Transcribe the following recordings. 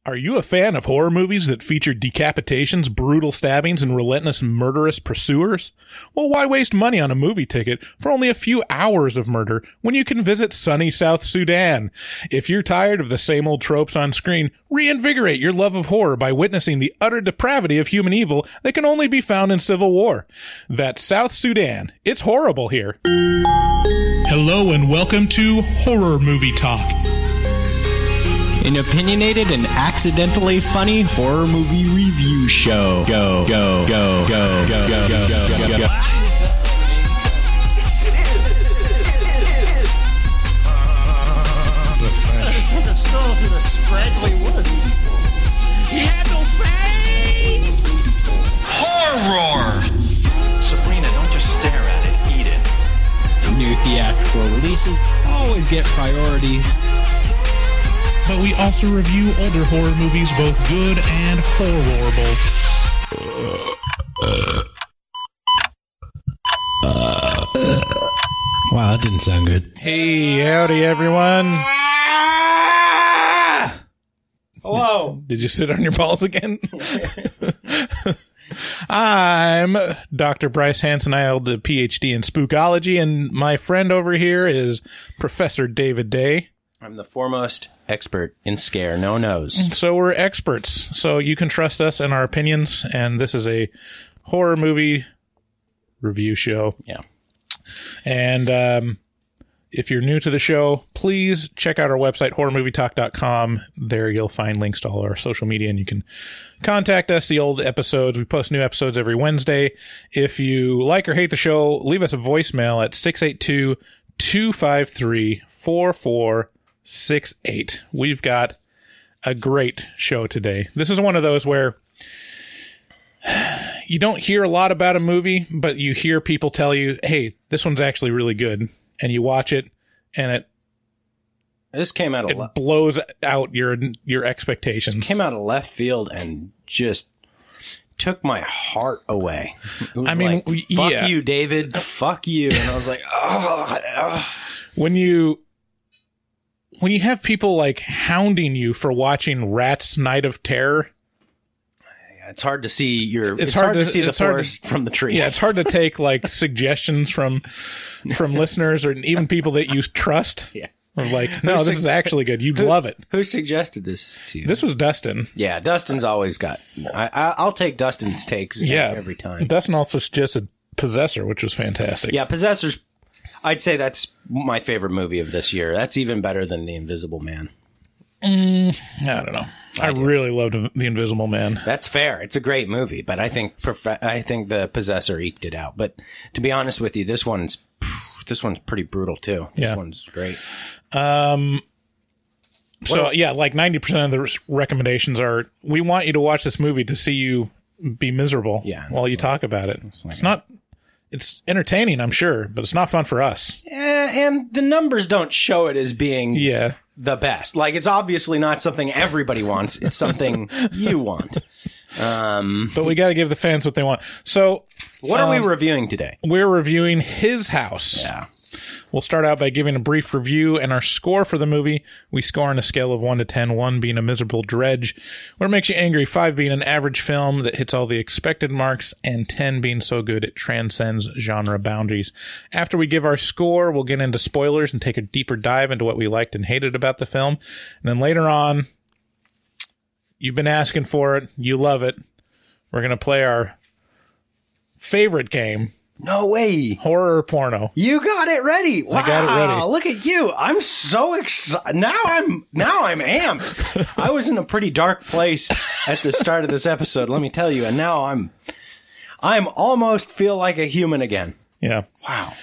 Are you a fan of horror movies that feature decapitations, brutal stabbings, and relentless murderous pursuers? Well, why waste money on a movie ticket for only a few hours of murder when you can visit sunny South Sudan? If you're tired of the same old tropes on screen, reinvigorate your love of horror by witnessing the utter depravity of human evil that can only be found in civil war. That's South Sudan. It's horrible here. Hello and welcome to Horror Movie Talk. An opinionated and accidentally funny horror movie review show. Go, go, go, go, go, go, go, go, go, go. Just took a stroll through the scraggly woods. He had no face! Horror! Sabrina, don't just stare at it, eat it. New theatrical releases always get priority. But we also review older horror movies, both good and horrible. Wow, that didn't sound good. Hey, howdy, everyone. Hello. Did you sit on your balls again? I'm Dr. Bryce Hanson. I hold a PhD in spookology, and my friend over here is Professor David Day. I'm the foremost expert in scare no nos. So we're experts. So you can trust us and our opinions, and this is a horror movie review show. Yeah. And if you're new to the show, please check out our website, horrormovietalk.com. There you'll find links to all our social media, and you can contact us, the old episodes. We post new episodes every Wednesday. If you like or hate the show, leave us a voicemail at 682-253-4468. We've got a great show today. This is one of those where you don't hear a lot about a movie, but you hear people tell you, hey, this one's actually really good. And you watch it, and This came out of blows out your expectations. This came out of left field and just took my heart away. It was fuck you, David. Fuck you. And I was like, oh. When you have people like hounding you for watching Rat's Night of Terror, it's hard to see it's hard to see the forest from the trees. Yeah, it's hard to take like suggestions from listeners or even people that you trust. Yeah. Of like, no, this is actually good. You'd love it. Who suggested this to you? This was Dustin. Yeah, Dustin's always got. I'll take Dustin's takes every time. Dustin also suggested Possessor, which was fantastic. Yeah, Possessor's. I'd say that's my favorite movie of this year. That's even better than The Invisible Man. I don't know. I really loved The Invisible Man. That's fair. It's a great movie, but I think The Possessor eked it out. But to be honest with you, this one's pretty brutal too. This one's great. So yeah, like 90% of the recommendations are, we want you to watch this movie to see you be miserable while you talk about it. It's entertaining, I'm sure, but it's not fun for us. Yeah, and the numbers don't show it as being the best. Like, it's obviously not something everybody wants. It's something you want. But we got to give the fans what they want. So, what are we reviewing today? We're reviewing His House. Yeah. We'll start out by giving a brief review and our score for the movie. We score on a scale of 1 to 10, 1 being a miserable dredge, where it makes you angry, 5 being an average film that hits all the expected marks, and 10 being so good it transcends genre boundaries. After we give our score, we'll get into spoilers and take a deeper dive into what we liked and hated about the film. And then later on, you've been asking for it, you love it, we're going to play our favorite game. No way. Horror or porno. You got it ready. Wow. I got it ready. Look at you. I'm so excited. Now I'm amped. I was in a pretty dark place at the start of this episode, let me tell you. And now I'm almost feel like a human again. Yeah. Wow.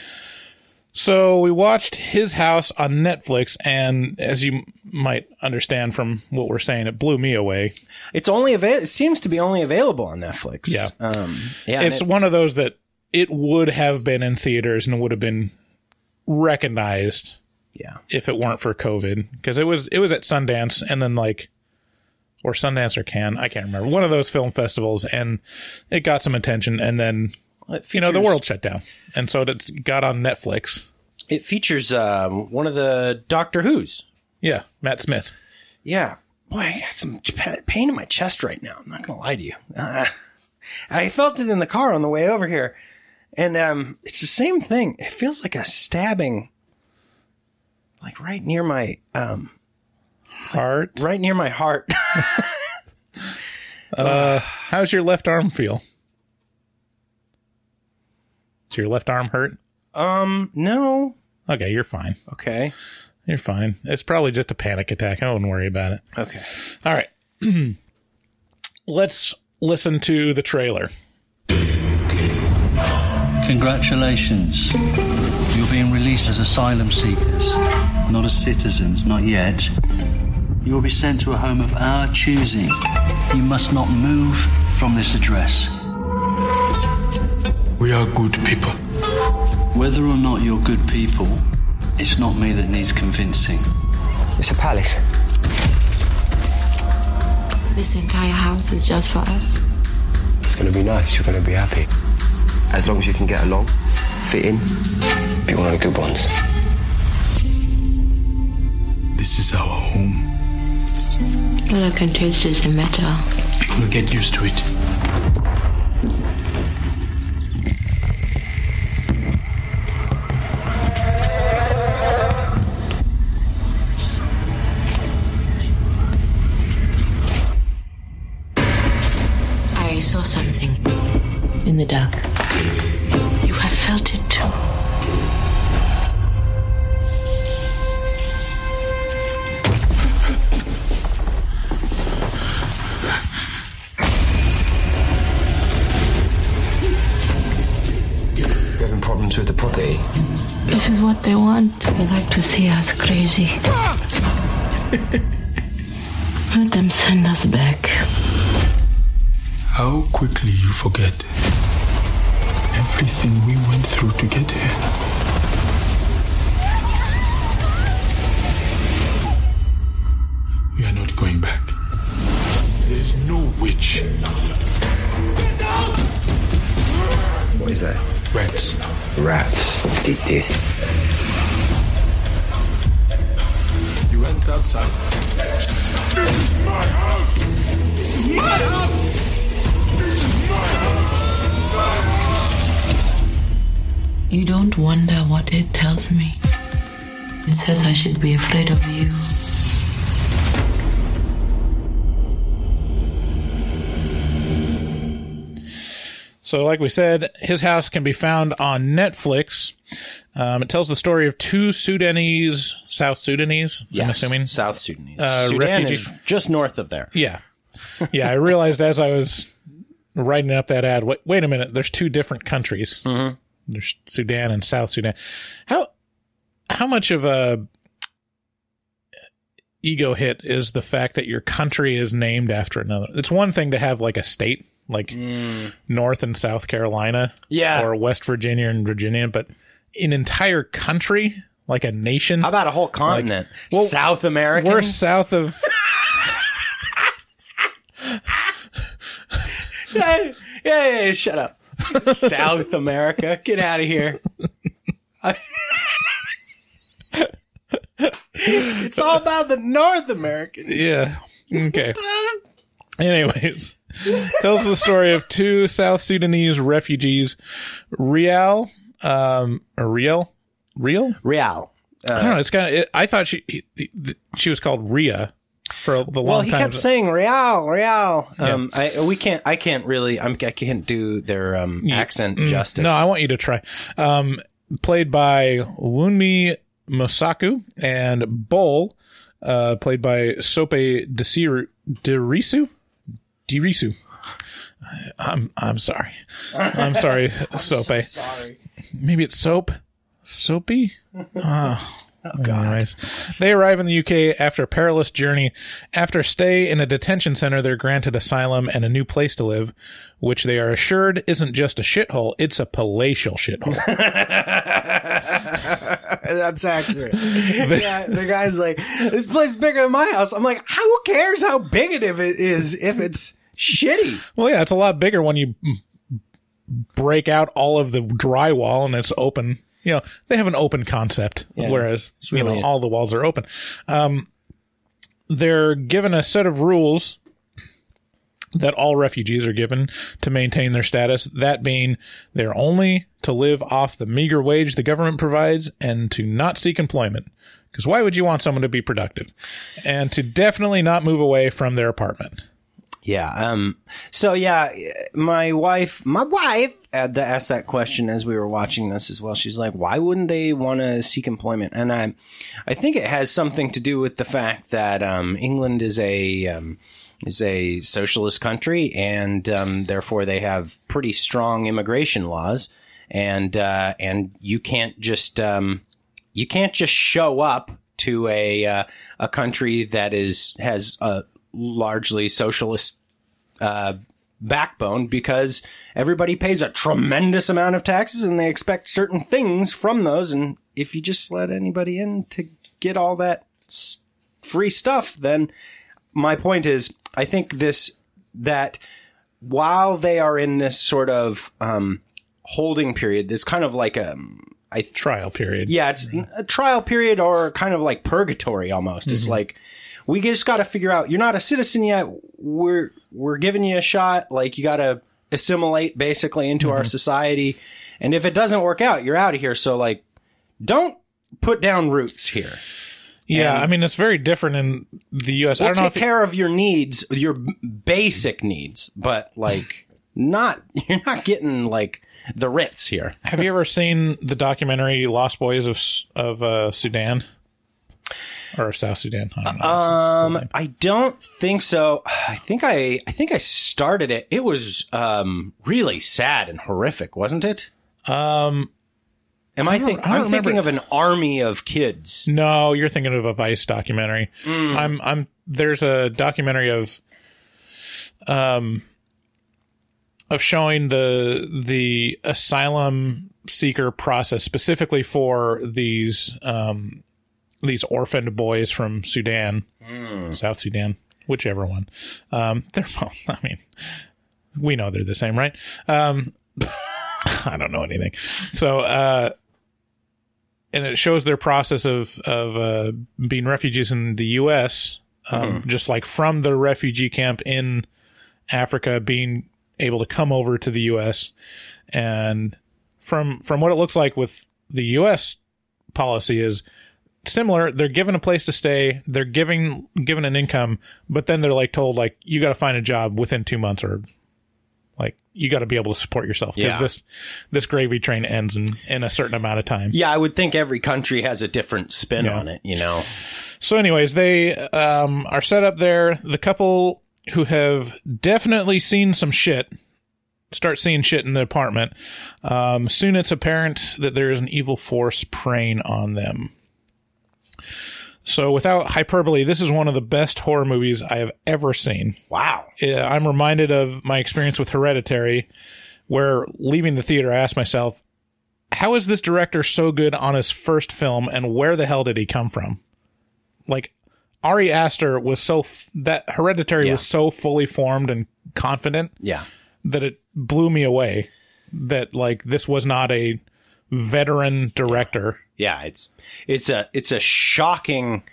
So we watched His House on Netflix, and as you might understand from what we're saying, it blew me away. It seems to be only available on Netflix. Yeah. It's one of those that it would have been in theaters and would have been recognized if it weren't for COVID. Because it was at Sundance and then or Sundance or Cannes, I can't remember. One of those film festivals, and it got some attention, and then, the world shut down. And so it got on Netflix. It features one of the Doctor Who's. Yeah, Matt Smith. Yeah. Boy, I got some pain in my chest right now. I'm not going to lie to you. I felt it in the car on the way over here. And it's the same thing. It feels like a stabbing, like right near my heart. Right near my heart. How's your left arm feel? Does your left arm hurt? No. Okay, you're fine. Okay. You're fine. It's probably just a panic attack. I wouldn't worry about it. Okay. All right. Let's listen to the trailer. Congratulations. You're being released as asylum seekers, not as citizens, not yet. You will be sent to a home of our choosing. You must not move from this address. We are good people. Whether or not you're good people, it's not me that needs convincing. It's a palace. This entire house is just for us. It's going to be nice. You're going to be happy. As long as you can get along, fit in. Be one of the good ones. This is our home. All I can taste is the metal. You'll get used to it. I saw something in the dark. You have felt it too. You're having problems with the property? This is what they want. They like to see us crazy. Let them send us back. How quickly you forget everything we went through to get here. We are not going back. There's no witch. What is that? Rats. Rats did this. You went outside. This is my house! This is my house! You don't wonder what it tells me. It says I should be afraid of you. So like we said, his house can be found on Netflix. It tells the story of two South Sudanese, I'm assuming. South Sudanese. Sudan refugees. is just north of there. Yeah. Yeah, I realized as I was writing up that ad, wait a minute, there's two different countries. Mm-hmm. There's Sudan and South Sudan. How much of a ego hit is the fact that your country is named after another? It's one thing to have like a state, like North and South Carolina, or West Virginia and Virginia, but an entire country, like a nation. How about a whole continent? Like, South America. We're south of. Yeah, shut up. South America. Get out of here. It's all about the North Americans. Yeah. Okay. Anyways, tells the story of two South Sudanese refugees, Rial. Real. I don't know. It's kind of. I thought she was called Ria for the long time. Well, he kept saying Real. Yeah. I can't do their accent justice. No, I want you to try. Played by Wunmi Mosaku, and Bol, played by Sope Dirisu. I'm sorry. I'm sorry, Sope. Sorry. Maybe it's Soapy? Oh, God. Anyways, they arrive in the UK after a perilous journey. After a stay in a detention center, they're granted asylum and a new place to live, which they are assured isn't just a shithole, it's a palatial shithole. That's accurate. The guy's like, this place is bigger than my house. I'm like, who cares how big it is if it's shitty? Well, yeah, it's a lot bigger when you break out all of the drywall and it's open. You know, they have an open concept, whereas, all the walls are open. they're given a set of rules that all refugees are given to maintain their status, that being they're only to live off the meager wage the government provides and to not seek employment. Because why would you want someone to be productive? And to definitely not move away from their apartment. Yeah. So yeah, my wife had to ask that question as we were watching this as well. She's like, why wouldn't they want to seek employment? And I think it has something to do with the fact that England is a socialist country, and therefore they have pretty strong immigration laws, and you can't just show up to a country that has a largely socialist backbone, because everybody pays a tremendous amount of taxes and they expect certain things from those. And if you just let anybody in to get all that free stuff, then my point is, I think that while they are in this sort of holding period, it's kind of like a trial period. Yeah, it's a trial period, or kind of like purgatory almost. It's like, we just got to figure out, you're not a citizen yet. We're giving you a shot. Like, you got to assimilate basically into our society. And if it doesn't work out, you're out of here. So like, don't put down roots here. Yeah, I mean, it's very different in the U.S. I don't know if take care of your needs, your basic needs, but like you're not getting like the Ritz here. Have you ever seen the documentary Lost Boys of Sudan? Or South Sudan? I don't know. I don't think so. I think I started it. It was really sad and horrific, wasn't it? I'm thinking of an army of kids. No, you're thinking of a Vice documentary. There's a documentary of showing the asylum seeker process specifically for these orphaned boys from Sudan, South Sudan, whichever one. They're both, I mean, we know they're the same, right? I don't know anything. So, and it shows their process of being refugees in the U.S., just like from the refugee camp in Africa, being able to come over to the U.S. And from what it looks like with the U.S. policy is similar. They're given a place to stay. They're given an income, but then they're like told, like, you got to find a job within 2 months, or like you got to be able to support yourself, because this gravy train ends in a certain amount of time. Yeah, I would think every country has a different spin on it, you know. So anyways, they are set up there. The couple who have definitely seen some shit start seeing shit in the apartment. Soon it's apparent that there is an evil force preying on them. So without hyperbole, this is one of the best horror movies I have ever seen. Wow. I'm reminded of my experience with Hereditary, where leaving the theater, I asked myself, how is this director so good on his first film, and where the hell did he come from? Like, Ari Aster was that Hereditary was so fully formed and confident that it blew me away that, like, this was not a veteran director. Yeah, it's a shocking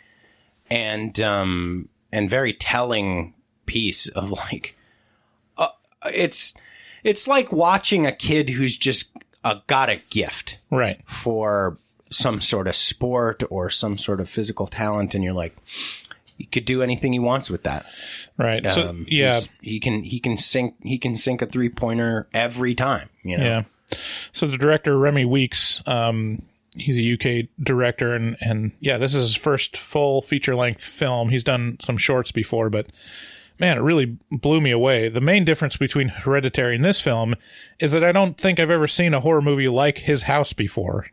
and very telling piece of, like, it's like watching a kid who's just got a gift, right, for some sort of sport or some sort of physical talent, and you're like, he could do anything he wants with that, right? So yeah, he can sink a 3-pointer every time, you know. Yeah. So the director, Remy Weeks, he's a UK director, and yeah, this is his first full feature-length film. He's done some shorts before, but man, it really blew me away. The main difference between Hereditary and this film is that I don't think I've ever seen a horror movie like His House before.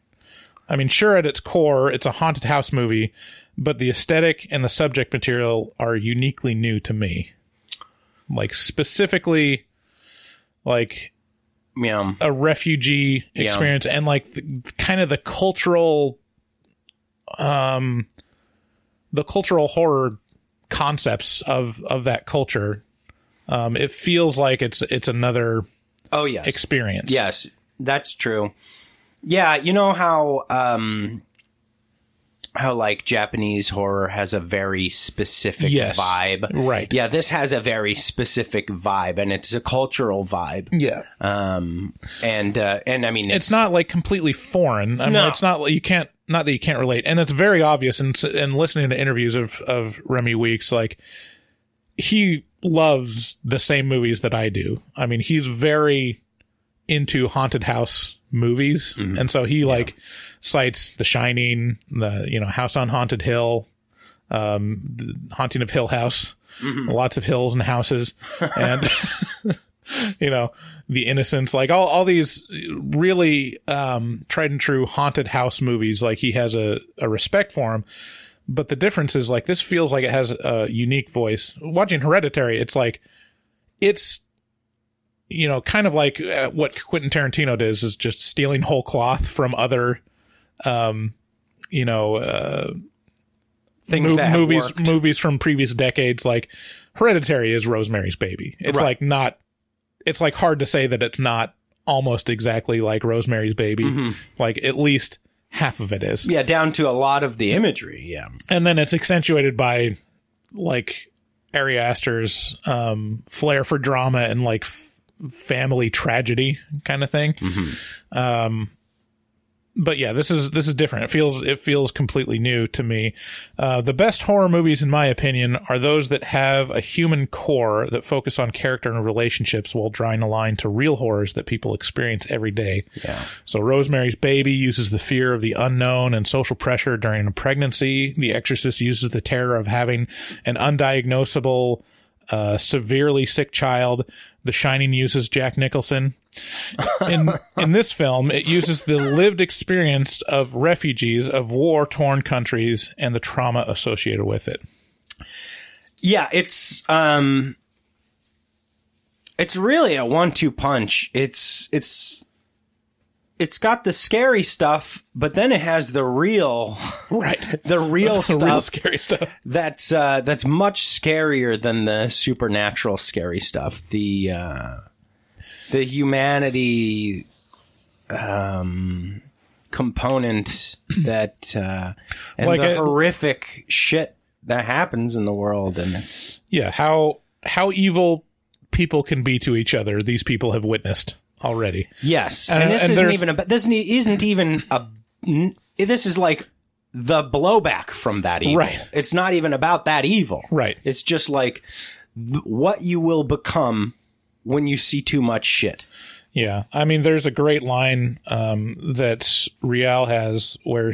I mean, sure, at its core, it's a haunted house movie, but the aesthetic and the subject material are uniquely new to me. Like, specifically, like, a refugee experience, and like kind of the cultural horror concepts of that culture. It feels like it's another experience. Yes, that's true. Yeah, you know how like Japanese horror has a very specific vibe. Right. Yeah, this has a very specific vibe, and it's a cultural vibe. Yeah. And I mean, it's not like completely foreign. I mean, it's not like not that you can't relate. And it's very obvious in listening to interviews of Remy Weeks, like he loves the same movies that I do. I mean, he's very into haunted house movies, and so he like cites The Shining, the House on Haunted Hill, the Haunting of Hill House, lots of hills and houses, and The Innocents, like all these really tried and true haunted house movies. Like he has a respect for them, but the difference is like this feels like it has a unique voice. Watching Hereditary, it's like it's kind of like what Quentin Tarantino does is just stealing whole cloth from other, things that movies from previous decades. Like Hereditary is Rosemary's Baby. It's it's like hard to say that it's not almost exactly like Rosemary's Baby. Like at least half of it is. Yeah, down to a lot of the imagery. Yeah, and then it's accentuated by like Ari Aster's flair for drama and like family tragedy kind of thing. But yeah, this is different. It feels completely new to me. The best horror movies, in my opinion, are those that have a human core that focus on character and relationships while drawing a line to real horrors that people experience every day. Yeah. So Rosemary's Baby uses the fear of the unknown and social pressure during a pregnancy. The Exorcist uses the terror of having an undiagnosable, severely sick child. The Shining uses Jack Nicholson. In this film, it uses the lived experience of refugees of war-torn countries and the trauma associated with it. Yeah, it's really a 1-2 punch. It's got the scary stuff, but then it has the real the real stuff, real scary stuff. That's much scarier than the supernatural scary stuff. The humanity component that and like the horrific shit that happens in the world, and it's how evil people can be to each other. These people have witnessed already. Yes, and this is like the blowback from that evil. Right. It's not even about that evil. Right. It's just like what you will become when you see too much shit. Yeah. I mean, there's a great line that Rial has where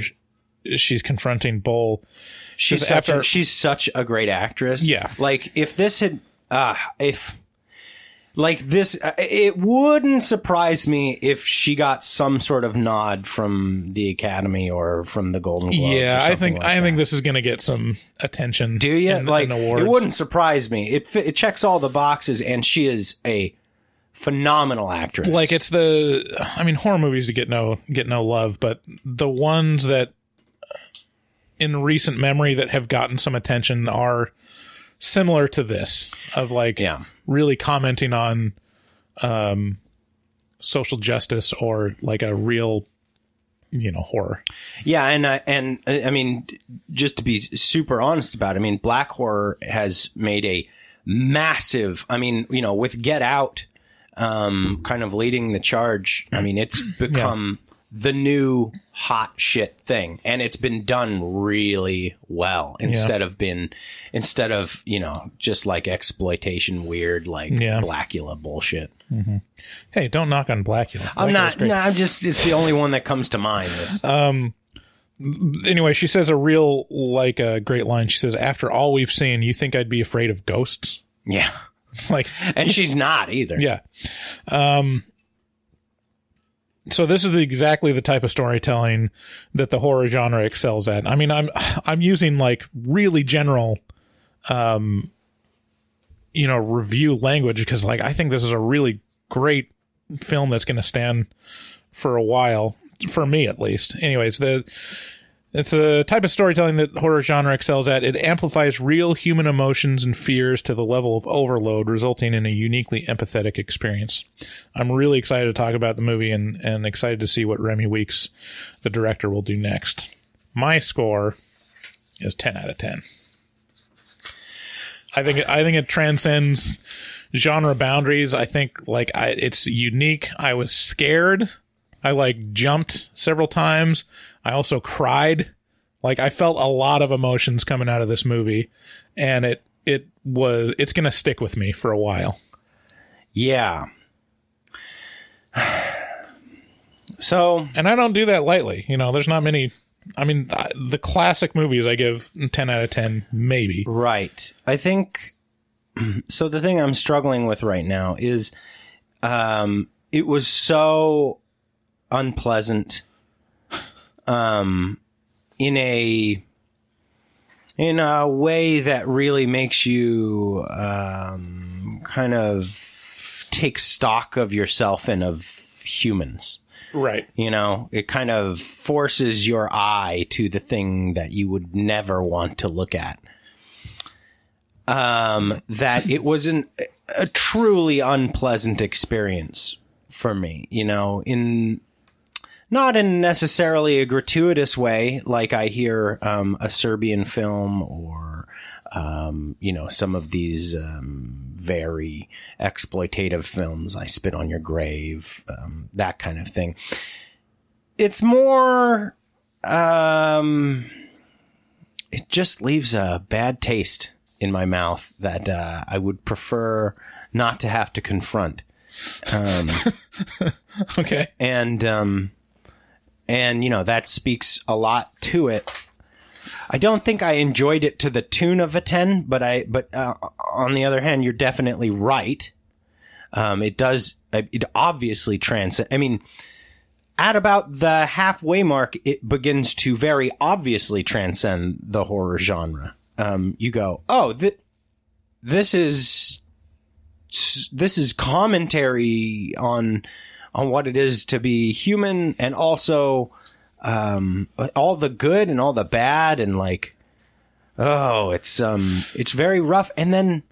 she's confronting Bull. She's such a great actress. Yeah. Like if this had, it wouldn't surprise me if she got some sort of nod from the Academy or from the Golden Globes. Yeah, I think this is going to get some attention. Do you? In awards. It wouldn't surprise me. It checks all the boxes, and she is a phenomenal actress. Like horror movies get no love, but the ones that in recent memory that have gotten some attention are similar to this, of really commenting on social justice or like a real horror. Yeah, and I mean, just to be super honest about it, I mean, black horror has made a massive, with Get Out kind of leading the charge. I mean, it's become the new hot shit thing, and it's been done really well instead of just like exploitation weird Blackula bullshit. Mm-hmm. Hey, don't knock on Blackula. It's the only one that comes to mind. Anyway, she says a great line. She says, "After all we've seen, you think I'd be afraid of ghosts?" Yeah. It's like, and she's not either. Yeah. So this is exactly the type of storytelling that the horror genre excels at. I mean, I'm using like really general, review language because like I think this is a really great film that's going to stand for a while, for me at least. Anyways, it's a type of storytelling that horror genre excels at. It amplifies real human emotions and fears to the level of overload, resulting in a uniquely empathetic experience. I'm really excited to talk about the movie and excited to see what Remy Weeks, the director, will do next. My score is 10 out of 10. I think it transcends genre boundaries. I think it's unique. I was scared. I jumped several times. I also cried. I felt a lot of emotions coming out of this movie, and it's going to stick with me for a while. Yeah. So, and I don't do that lightly. There's not many. I mean, the classic movies I give 10 out of 10, maybe. Right. I think, so the thing I'm struggling with right now is, it was so unpleasant, in a way that really makes you, kind of take stock of yourself and of humans. Right. It kind of forces your eye to the thing that you would never want to look at. That it was a truly unpleasant experience for me, not in necessarily a gratuitous way, like I hear a Serbian film or, some of these very exploitative films, I Spit on Your Grave, that kind of thing. It's more, it just leaves a bad taste in my mouth that I would prefer not to have to confront. Okay. And that speaks a lot to it. I don't think I enjoyed it to the tune of a 10, but on the other hand, you're definitely right. It obviously transcends. I mean, at about the halfway mark, it begins to very obviously transcend the horror genre. You go, oh, this is commentary on what it is to be human, and also all the good and all the bad, and it's very rough, and then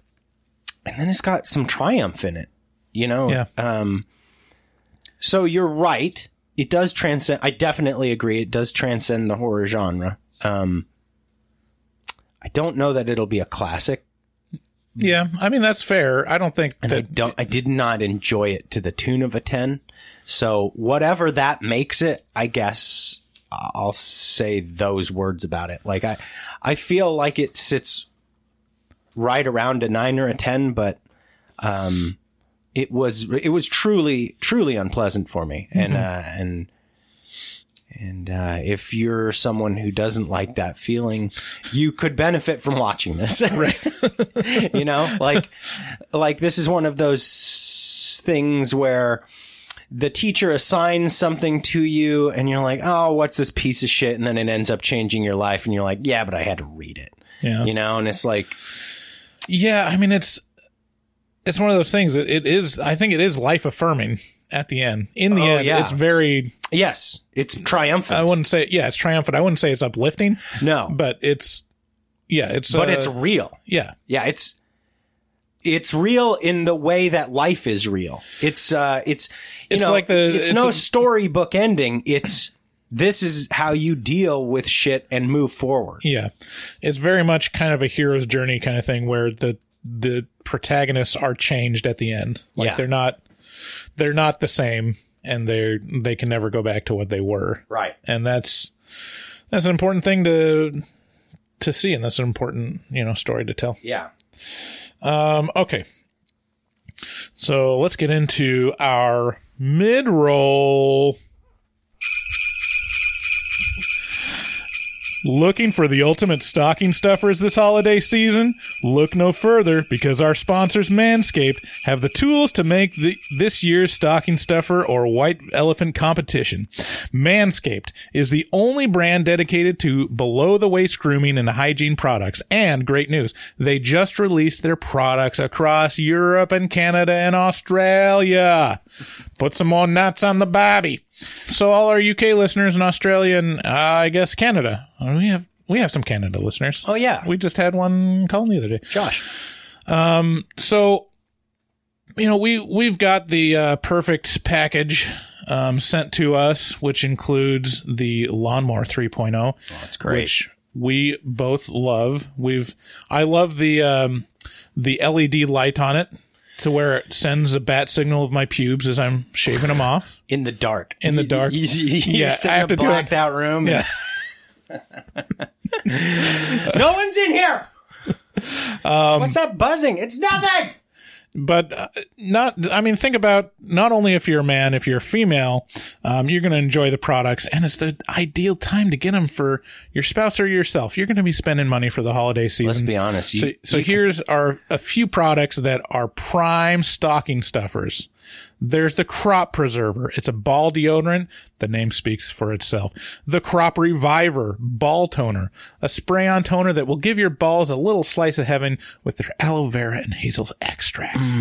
it's got some triumph in it, Yeah. So you're right. It does transcend. I definitely agree. It does transcend the horror genre. I don't know that it'll be a classic. Yeah, I mean, that's fair. I don't think I did not enjoy it to the tune of a 10. So whatever that makes it, I guess I'll say those words about it. I feel like it sits right around a 9 or a 10, but it was truly unpleasant for me. Mm-hmm. And if you're someone who doesn't like that feeling, you could benefit from watching this. Right. This is one of those things where the teacher assigns something to you and you're like, oh, what's this piece of shit? And then it ends up changing your life. And you're like, yeah, but I had to read it. Yeah. And it's like, yeah, I mean, it's one of those things that I think it is life affirming at the end. In the end, it's very... Yes, it's triumphant. I wouldn't say... Yeah, it's triumphant. I wouldn't say it's uplifting. No. But it's... Yeah, it's... But it's real. Yeah. Yeah, it's real in the way that life is real. It's no storybook ending. This is how you deal with shit and move forward. Yeah. It's very much kind of a hero's journey kind of thing where the protagonists are changed at the end. They're not the same, and they can never go back to what they were. Right. And that's an important thing to see, and that's an important, story to tell. Yeah. Okay. So let's get into our mid-roll. Looking for the ultimate stocking stuffers this holiday season? Look no further, because our sponsors Manscaped have the tools to make this year's stocking stuffer or white elephant competition. Manscaped is the only brand dedicated to below-the-waist grooming and hygiene products. And great news, they just released their products across Europe and Canada and Australia. Put some more nuts on the barbie. So all our UK listeners in Australia and I guess Canada, we have some Canada listeners. Oh yeah, we just had one call the other day, Josh. So we've got the perfect package sent to us, which includes the Lawnmower 3.0. Oh, that's great. Which we both love. I love the LED light on it to where it sends a bat signal of my pubes as I'm shaving them off. In the dark. In the dark. You're sitting in a blacked out room. Yeah. No one's in here. What's that buzzing? It's nothing. But think about not only if you're a man, if you're a female, you're going to enjoy the products, and it's the ideal time to get them for your spouse or yourself. You're going to be spending money for the holiday season. Let's be honest. So here's a few products that are prime stocking stuffers. There's the Crop Preserver. It's a ball deodorant. The name speaks for itself. The Crop Reviver Ball Toner, a spray-on toner that will give your balls a little slice of heaven with their aloe vera and hazel extracts.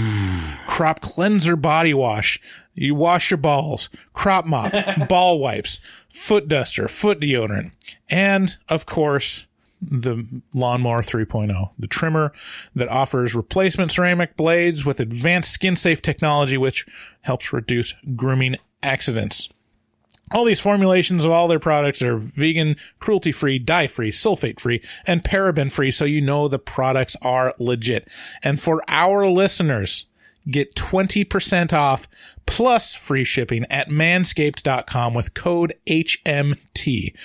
Crop Cleanser Body Wash. You wash your balls. Crop Mop, ball wipes, foot duster, foot deodorant, and, of course, the Lawnmower 3.0, the trimmer that offers replacement ceramic blades with advanced skin-safe technology, which helps reduce grooming accidents. All these formulations of all their products are vegan, cruelty-free, dye-free, sulfate-free, and paraben-free, so you know the products are legit. And for our listeners, get 20% off plus free shipping at manscaped.com with code HMT.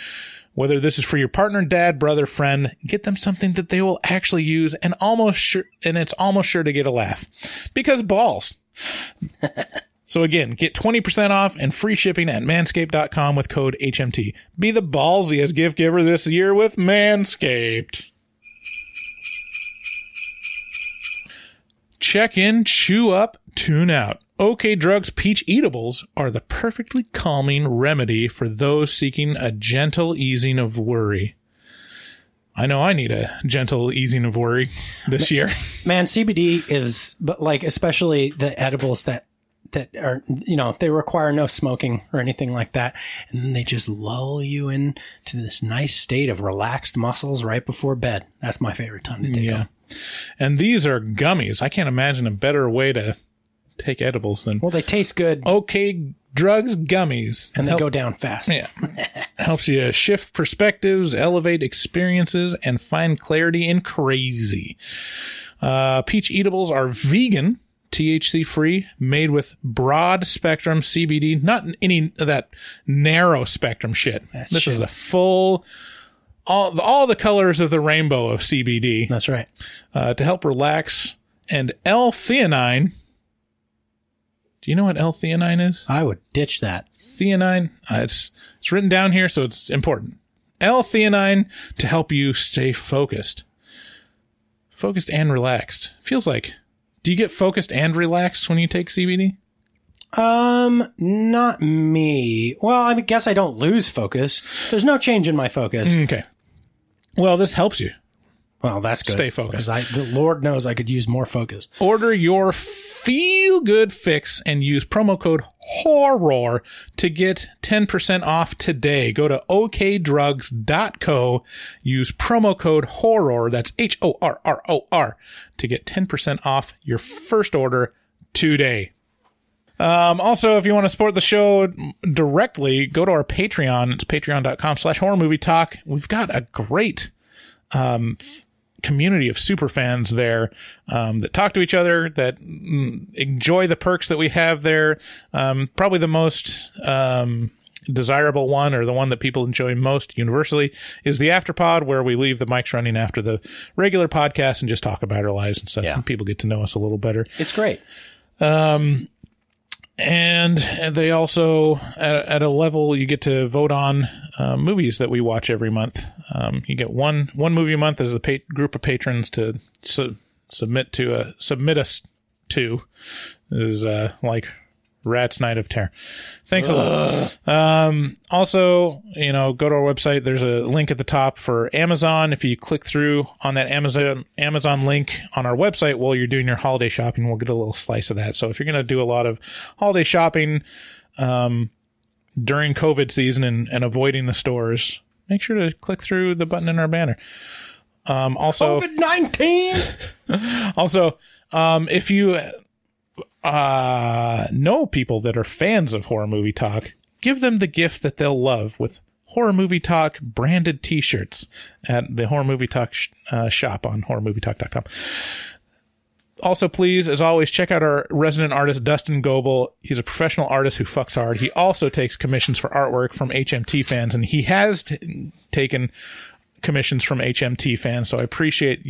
Whether this is for your partner, dad, brother, friend, get them something that they will actually use and it's almost sure to get a laugh. Because balls. So again, get 20% off and free shipping at manscaped.com with code HMT. Be the ballsiest gift giver this year with Manscaped. Check in, chew up, tune out. OK Drugs Peach Eatables are the perfectly calming remedy for those seeking a gentle easing of worry. I know I need a gentle easing of worry this year. Man, CBD is, but like, especially the edibles that are, they require no smoking or anything like that. And then they just lull you into this nice state of relaxed muscles right before bed. That's my favorite time to take them. And these are gummies. I can't imagine a better way to take edibles than... Well, they taste good. OK Drugs gummies. And they go down fast. Yeah. Helps you shift perspectives, elevate experiences, and find clarity in crazy. Peach Eatables are vegan, THC-free, made with broad-spectrum CBD, not any of that narrow spectrum shit. This is the full... All the colors of the rainbow of CBD. That's right. To help relax. And L-theanine... Do you know what L-theanine is? I would ditch that. Theanine, it's written down here, so it's important. L-theanine to help you stay focused. Focused and relaxed. Feels like, do you get focused and relaxed when you take CBD? Not me. Well, I guess I don't lose focus. There's no change in my focus. Okay. Well, this helps you. Well, that's good. Stay focused. The Lord knows I could use more focus. Order your feel-good fix and use promo code HORROR to get 10% off today. Go to okdrugs.co. Use promo code HORROR, that's HORROR, to get 10% off your first order today. Also, if you want to support the show directly, go to our Patreon. It's patreon.com/horrormovietalk. We've got a great community of super fans there that talk to each other, that enjoy the perks that we have there. Probably the most desirable one, or the one that people enjoy most universally, is the Afterpod, where we leave the mics running after the regular podcast and just talk about our lives and stuff. Yeah. And people get to know us a little better. It's great. And they also, at a level, you get to vote on movies that we watch every month. You get one movie a month as a group of patrons to submit us to. Is like Rat's Night of Terror. Thanks a lot. Also, go to our website. There's a link at the top for Amazon. If you click through on that Amazon link on our website while you're doing your holiday shopping, we'll get a little slice of that. So if you're going to do a lot of holiday shopping during COVID season and avoiding the stores, make sure to click through the button in our banner. Also, COVID-19! Also, if you know people that are fans of Horror Movie Talk, give them the gift that they'll love with Horror Movie Talk branded t-shirts at the Horror Movie Talk shop on horrormovietalk.com. Also, please, as always, check out our resident artist, Dustin Goebel. He's a professional artist who fucks hard. He also takes commissions for artwork from HMT fans, and he has taken commissions from HMT fans, so I appreciate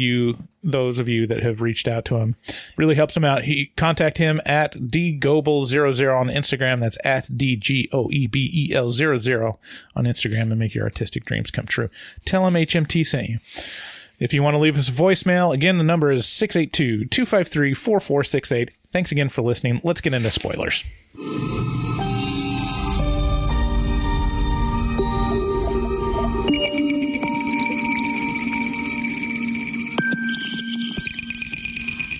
those of you that have reached out to him. Really helps him out. Contact him at dgoebel00 on Instagram. That's at DGOEBEL00 on Instagram, and make your artistic dreams come true. Tell him HMT sent you. If you want to leave us a voicemail, again, the number is 682-253-4468. Thanks again for listening. Let's get into spoilers.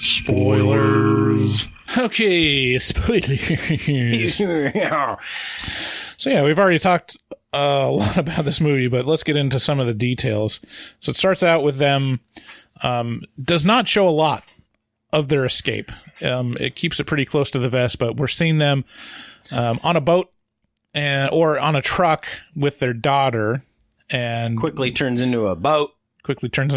Spoilers. Okay, spoilers. So yeah, we've already talked a lot about this movie, but let's get into some of the details. So it starts out with them, does not show a lot of their escape. It keeps it pretty close to the vest, but we're seeing them on a boat or on a truck with their daughter, and quickly turns into a boat. Quickly turns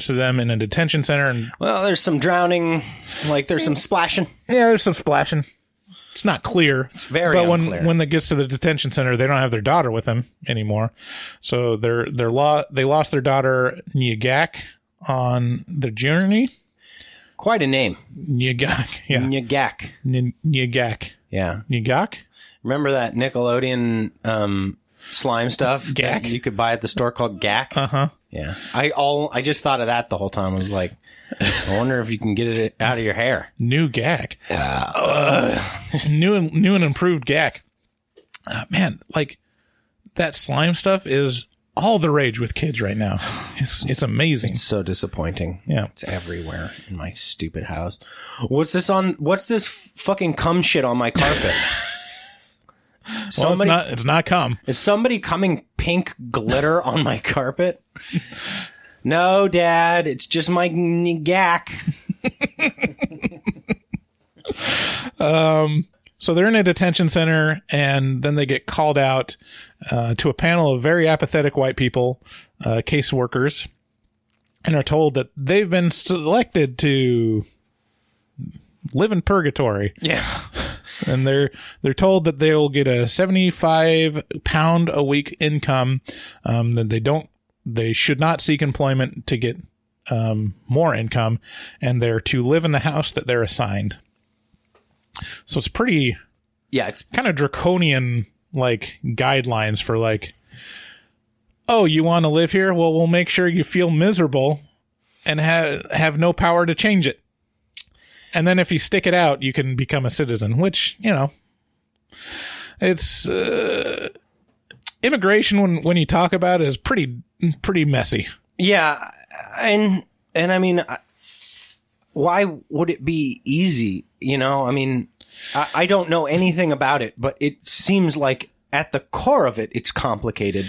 to them in a detention center. And well, there's some drowning, there's some splashing. Yeah, there's some splashing. It's not clear. It's very unclear. But when it gets to the detention center, they don't have their daughter with them anymore. So they lost their daughter, Nyagak, on the journey. Quite a name. Nyagak, yeah. Nyagak. Nyagak. Yeah. Nyagak? Remember that Nickelodeon slime stuff Gak? that you could buy at the store called Gak? Uh-huh. Yeah. I just thought of that the whole time. I was like, I wonder if you can get it out of your hair. New Gak. New and improved Gak. Man, that slime stuff is all the rage with kids right now. It's amazing. It's so disappointing. Yeah. It's everywhere in my stupid house. What's this fucking cum shit on my carpet? It's not cum. Is somebody coming pink glitter on my carpet? No, Dad, it's just my gak. So they're in a detention center, and then they get called out to a panel of very apathetic white people, caseworkers, and are told that they've been selected to live in purgatory. Yeah. And they're told that they'll get a £75 a week income, that they should not seek employment to get more income, and they're to live in the house that they're assigned. So it's pretty, it's kind of draconian, guidelines for oh, you want to live here? Well, we'll make sure you feel miserable and have no power to change it. And then if you stick it out, you can become a citizen, which, it's immigration when you talk about it is pretty messy. Yeah. And I mean, why would it be easy? I don't know anything about it, but it seems like at the core of it, it's complicated.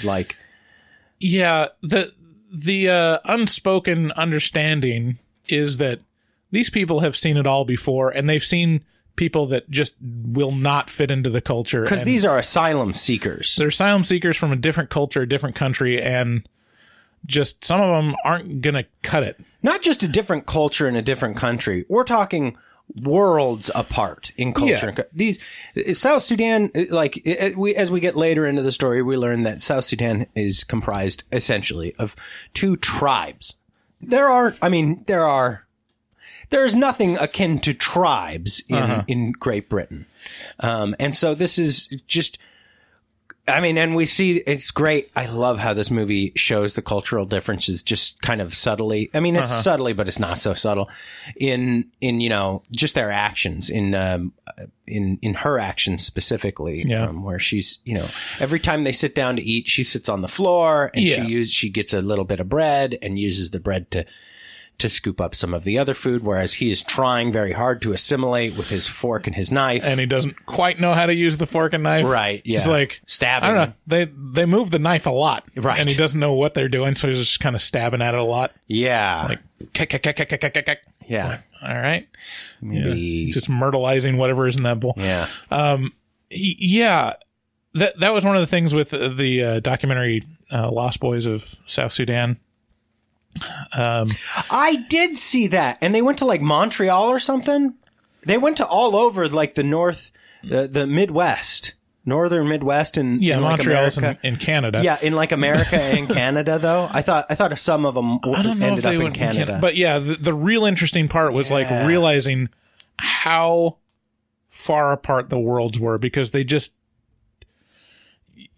Yeah, the unspoken understanding is that these people have seen it all before, and they've seen people that just will not fit into the culture. Because these are asylum seekers. They're asylum seekers from a different culture, a different country, and just some of them aren't going to cut it. Not just a different culture in a different country. We're talking worlds apart in culture. Yeah. These South Sudan, as we get later into the story, we learn that South Sudan is comprised essentially of two tribes. There's nothing akin to tribes in Great Britain. And so this is just, and we see it's great. I love how this movie shows the cultural differences just kind of subtly. It's subtly, but it's not so subtle in just their actions in her actions specifically. Where she's, every time they sit down to eat, she sits on the floor and she gets a little bit of bread and uses the bread to scoop up some of the other food, whereas he is trying very hard to assimilate with his fork and his knife. And he doesn't quite know how to use the fork and knife. Right, yeah. He's stabbing. I don't know. They move the knife a lot. Right. And he doesn't know what they're doing, so he's just kind of stabbing at it a lot. Yeah. Yeah. All right. Maybe. Just myrtleizing whatever is in that bowl. Yeah. that was one of the things with the documentary Lost Boys of South Sudan. I did see that, and they went to like Montreal or something. They went to all over like the the Midwest, northern Midwest, and in like Montreal's America. in Canada. Yeah, in like America and Canada, though. I thought some of them I don't know ended if they up in went Canada. But yeah, the real interesting part was like realizing how far apart the worlds were, because they just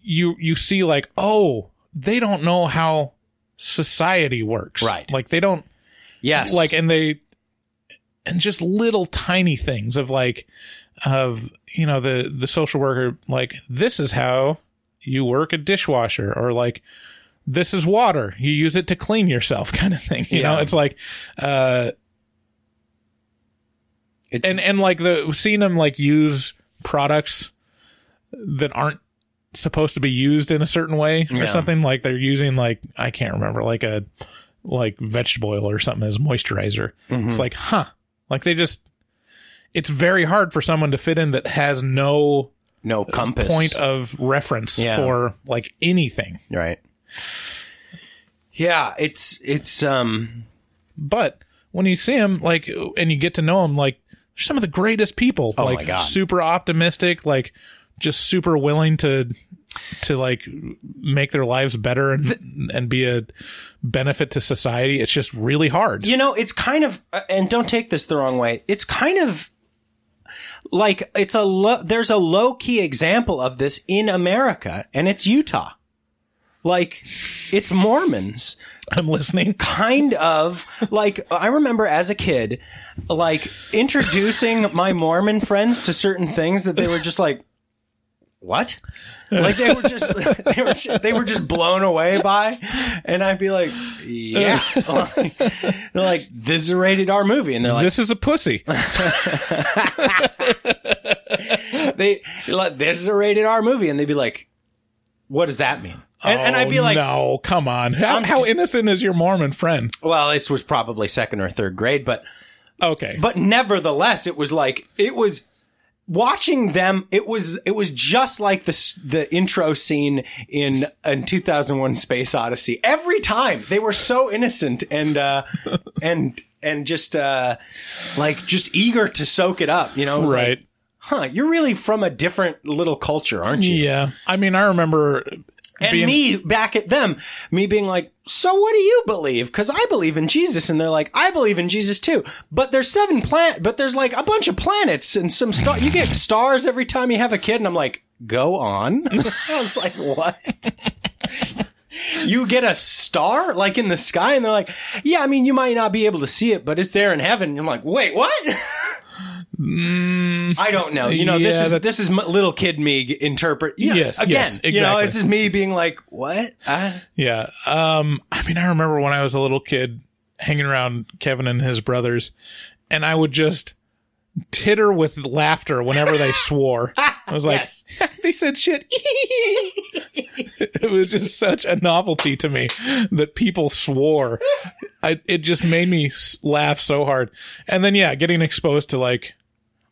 you see like, oh, they don't know how society works, right? Like they don't, yes, like and just little tiny things of like the social worker, like, this is how you work a dishwasher, or like, this is water, you use it to clean yourself, kind of thing. You know, it's like and like seeing them like use products that aren't supposed to be used in a certain way or something, like they're using like, I can't remember, like vegetable oil or something as moisturizer. It's like, like they just, it's very hard for someone to fit in that has no compass, point of reference for like anything. Right. Yeah. It's but when you see them, like, and you get to know them, like, they're some of the greatest people. Oh like, my God. Super optimistic, like, just super willing to like make their lives better and be a benefit to society. It's just really hard. You know, it's kind of, and don't take this the wrong way, it's kind of like there's a low key example of this in America, and it's Utah. Like, it's Mormons. I'm listening. Kind of. Like, I remember as a kid, like, introducing my Mormon friends to certain things that they were just like, what? Like, they were just blown away by, and I'd be like, yeah. Like, they're like, this is a rated R movie, and they're like, this is a pussy. This is a rated R movie, and they'd be like, what does that mean? And I'd be like, no, come on. How innocent is your Mormon friend? Well, this was probably second or third grade, but okay. But nevertheless, it was like, it was watching them. It was just like the intro scene in 2001: Space Odyssey. Every time they were so innocent and just like just eager to soak it up. You know, it was right? Like, you're really from a different little culture, aren't you? Yeah. I mean, I remember. And me back at them, me being like, so what do you believe? Because I believe in Jesus. And they're like, I believe in Jesus too. But there's but there's like a bunch of planets and some stars. You get stars every time you have a kid. And I'm like, go on. I was like, what? You get a star like in the sky? And they're like, yeah, I mean, you might not be able to see it, but it's there in heaven. And I'm like, wait, what? I don't know. You know, this is little kid me interpret. You know, yes, again, yes, exactly. You know, this is me being like, what? Yeah. I mean, I remember when I was a little kid hanging around Kevin and his brothers, and I would just titter with laughter whenever they swore. I was like, yes. They said shit. It was just such a novelty to me that people swore. It just made me laugh so hard. And then, yeah, getting exposed to like,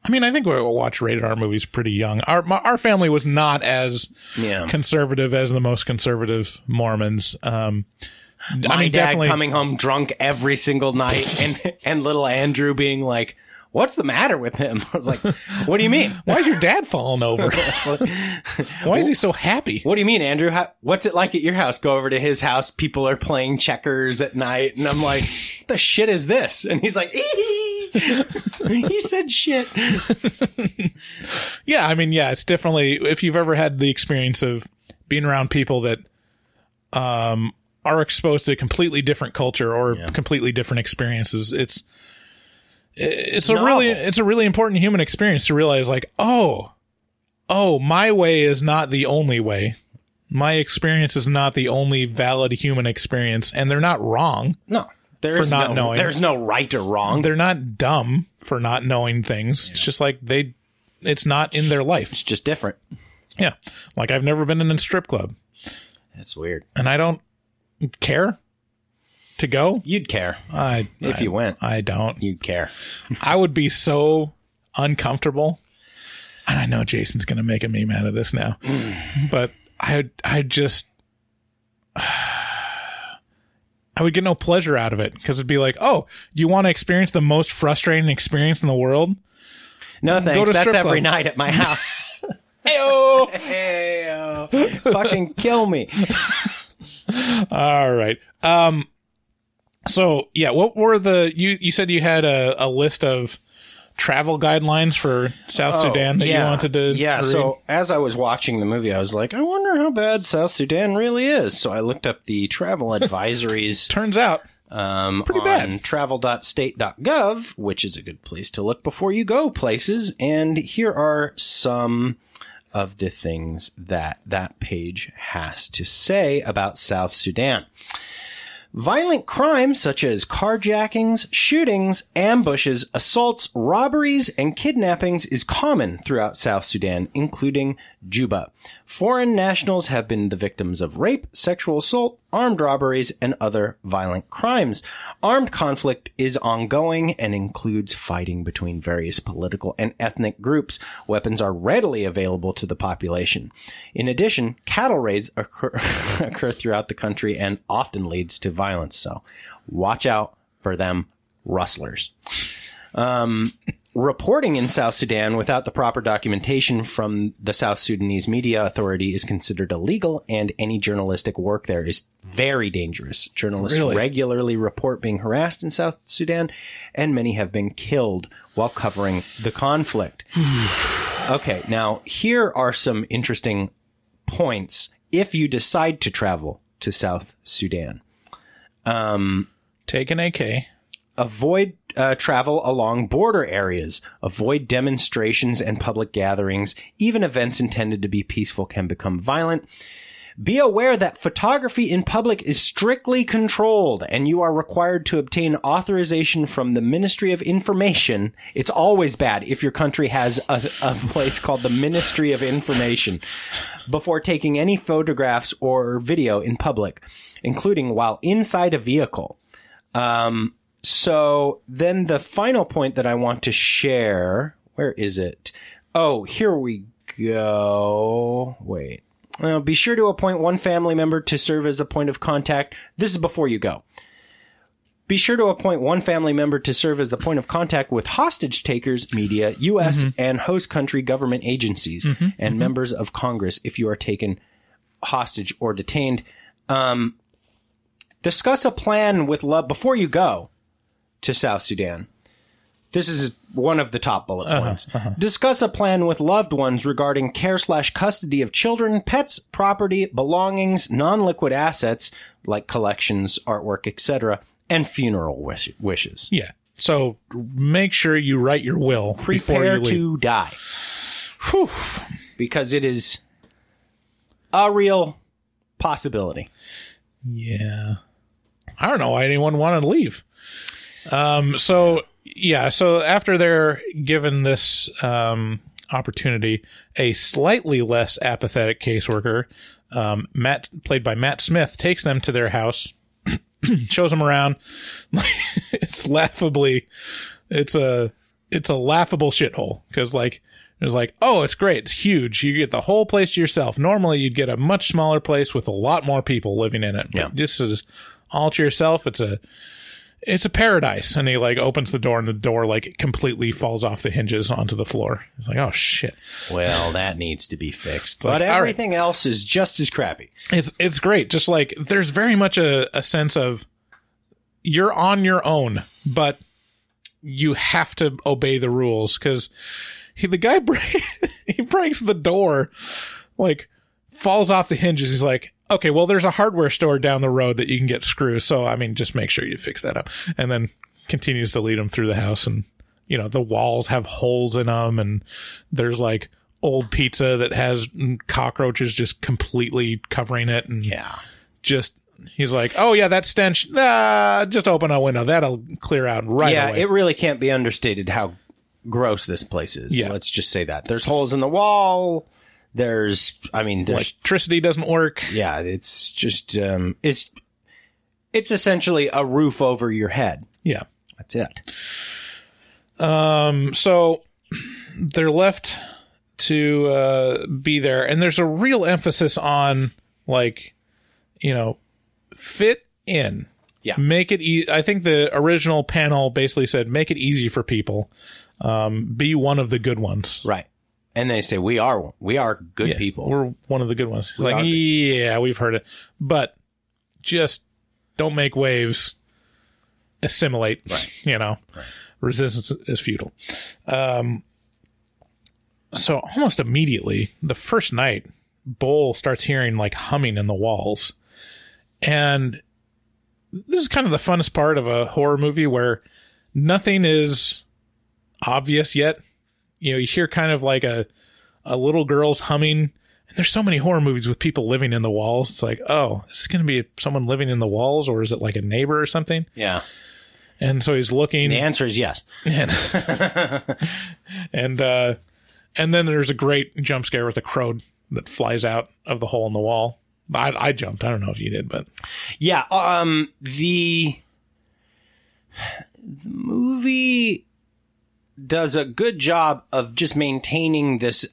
I mean, I think we watch rated R movies pretty young. Our family was not as conservative as the most conservative Mormons. My dad coming home drunk every single night, and little Andrew being like, what's the matter with him? I was like, what do you mean? Why is your dad falling over? Why is he so happy? What do you mean, Andrew? What's it like at your house? Go over to his house. People are playing checkers at night. And I'm like, what the shit is this? And he's like, he said shit. Yeah, I mean, yeah, it's definitely, if you've ever had the experience of being around people that are exposed to a completely different culture or completely different experiences, it's a really important human experience to realize, like, oh, my way is not the only way. My experience is not the only valid human experience, and they're not wrong. No. There's no right or wrong. They're not dumb for not knowing things. Yeah. It's just like it's not in their life. It's just different. Yeah. Like, I've never been in a strip club. That's weird. And I don't care to go. You'd care. If you went. I don't. You'd care. I would be so uncomfortable And I know Jason's going to make a meme out of this now, but I would get no pleasure out of it because it'd be like, oh, you want to experience the most frustrating experience in the world? No, thanks. That's every club. night at my house. Heyo! Heyo! Fucking kill me. All right. So yeah, what were you said you had a list of travel guidelines for South Sudan that you wanted to read? So as I was watching the movie, I was like, I wonder how bad South Sudan really is. So I looked up the travel advisories. Turns out pretty bad. On travel.state.gov, which is a good place to look before you go places. And here are some of the things that page has to say about South Sudan. Violent crimes such as carjackings, shootings, ambushes, assaults, robberies, and kidnappings is common throughout South Sudan, including Juba. Foreign nationals have been the victims of rape, sexual assault, armed robberies, and other violent crimes. Armed conflict is ongoing and includes fighting between various political and ethnic groups. Weapons are readily available to the population. In addition, cattle raids occur throughout the country and often leads to violence. So watch out for them rustlers. Reporting in South Sudan without the proper documentation from the South Sudanese Media Authority is considered illegal, and any journalistic work there is very dangerous. Journalists regularly report being harassed in South Sudan, and many have been killed while covering the conflict. Okay, now here are some interesting points if you decide to travel to South Sudan. Take an AK. Avoid travel along border areas. Avoid demonstrations and public gatherings. Even events intended to be peaceful can become violent. Be aware that photography in public is strictly controlled, and you are required to obtain authorization from the Ministry of Information. It's always bad if your country has a place called the Ministry of Information before taking any photographs or video in public, including while inside a vehicle. So then the final point that I want to share, where is it? Oh, here we go. Wait. Be sure to appoint one family member to serve as a point of contact. This is before you go. Be sure to appoint one family member to serve as the point of contact with hostage takers, media, U.S. and host country government agencies, and members of Congress if you are taken hostage or detained. Discuss a plan with love before you go to South Sudan. This is one of the top bullet points. Discuss a plan with loved ones regarding care/custody of children, pets, property, belongings, non-liquid assets like collections, artwork, etc., and funeral wishes. Yeah. So make sure you write your will before Prepare you leave. to die. Whew. Because it is a real possibility. Yeah. I don't know why anyone wanted to leave. So after they're given this opportunity, a slightly less apathetic caseworker, played by Matt Smith, takes them to their house, shows them around. It's a laughable shithole because it's like, oh, it's great, it's huge, you get the whole place to yourself. Normally you'd get a much smaller place with a lot more people living in it. Yeah. This is all to yourself. It's a paradise. And he opens the door and the door completely falls off the hinges onto the floor. It's like, oh shit. Well, that needs to be fixed. But everything else is just as crappy. It's great. Just there's very much a sense of you're on your own, but you have to obey the rules because the guy he breaks the door, falls off the hinges. He's like, okay, well, there's a hardware store down the road that you can get screws. So, I mean, just make sure you fix that up. And then continues to lead them through the house. And, the walls have holes in them. And there's old pizza that has cockroaches just completely covering it. And he's like, oh, yeah, that stench. Just open a window. That'll clear out right away. Yeah, it really can't be understated how gross this place is. Yeah. Let's just say that. There's holes in the wall. There's electricity doesn't work. Yeah, it's just it's essentially a roof over your head. Yeah, that's it. So they're left to be there. And there's a real emphasis on, like, you know, fit in. Yeah. Make it I think the original panel basically said, make it easy for people. Be one of the good ones. Right. And they say, we are good people. We're one of the good ones. It's like, yeah, we've heard it. But just don't make waves. Assimilate. Right. You know. Right. Resistance is futile. So almost immediately, the first night, Bull starts hearing, like, humming in the walls. And this is kind of the funnest part of a horror movie where nothing is obvious yet. You know, you hear kind of like a little girl's humming. And there's so many horror movies with people living in the walls. It's like, oh, is this going to be someone living in the walls, or is it like a neighbor or something? Yeah. And so he's looking. The answer is yes. And then there's a great jump scare with a crow that flies out of the hole in the wall. I jumped. I don't know if you did, but yeah. The movie does a good job of just maintaining this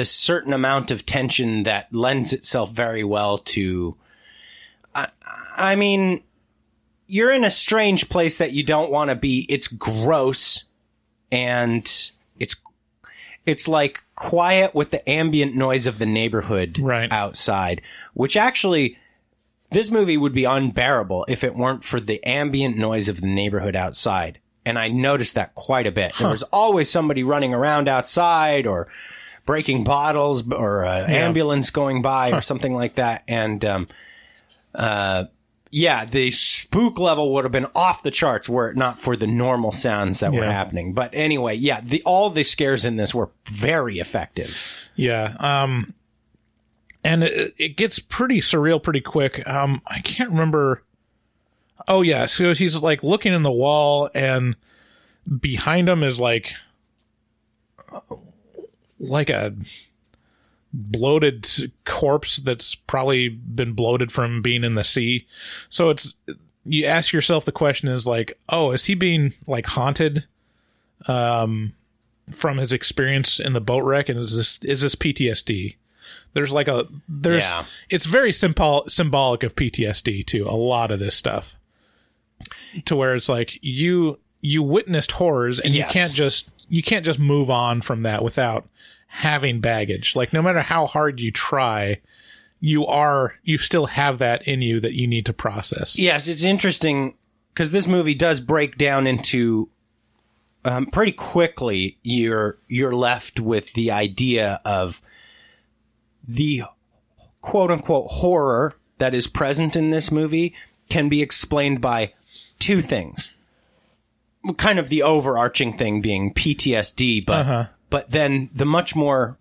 certain amount of tension that lends itself very well to. I mean, you're in a strange place that you don't want to be. It's gross, and it's like quiet with the ambient noise of the neighborhood outside, which actually this movie would be unbearable if it weren't for the ambient noise of the neighborhood outside. And I noticed that quite a bit. There was always somebody running around outside or breaking bottles or an ambulance going by or something like that. And, yeah, the spook level would have been off the charts were it not for the normal sounds that were happening. But anyway, yeah, all the scares in this were very effective. Yeah. And it gets pretty surreal pretty quick. I can't remember. Oh, yeah. So he's like looking in the wall, and behind him is like a bloated corpse that's probably been bloated from being in the sea. So you ask yourself the question is like, oh, is he being like haunted from his experience in the boat wreck? And is this PTSD? It's very symbolic of PTSD too. A lot of this stuff, to where it's like you witnessed horrors, and you can't just move on from that without having baggage. Like, no matter how hard you try, you still have that in you that you need to process. Yes, it's interesting because this movie does break down into pretty quickly. You're left with the idea of the quote unquote horror that is present in this movie can be explained by two things. Kind of the overarching thing being PTSD, but then the much more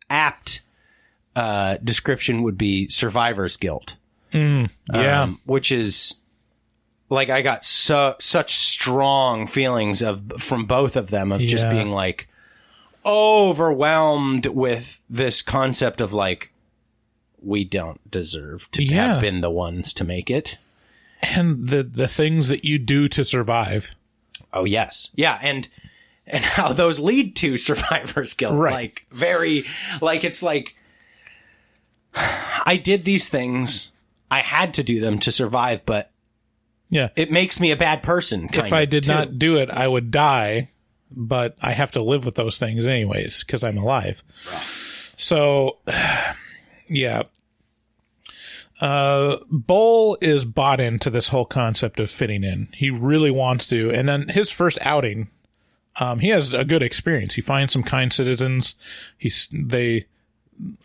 apt description would be survivor's guilt. Which is like, I got such strong feelings from both of them of just being like overwhelmed with this concept of like, we don't deserve to have been the ones to make it. And the things that you do to survive. Oh, yes. Yeah. And how those lead to survivor's guilt. Right. Like, very, like, it's like, I did these things. I had to do them to survive, but it makes me a bad person. If I did not do it, I would die, but I have to live with those things anyways because I'm alive. So, yeah. Bull is bought into this whole concept of fitting in. He really wants to. And then his first outing, he has a good experience. He finds some kind citizens. They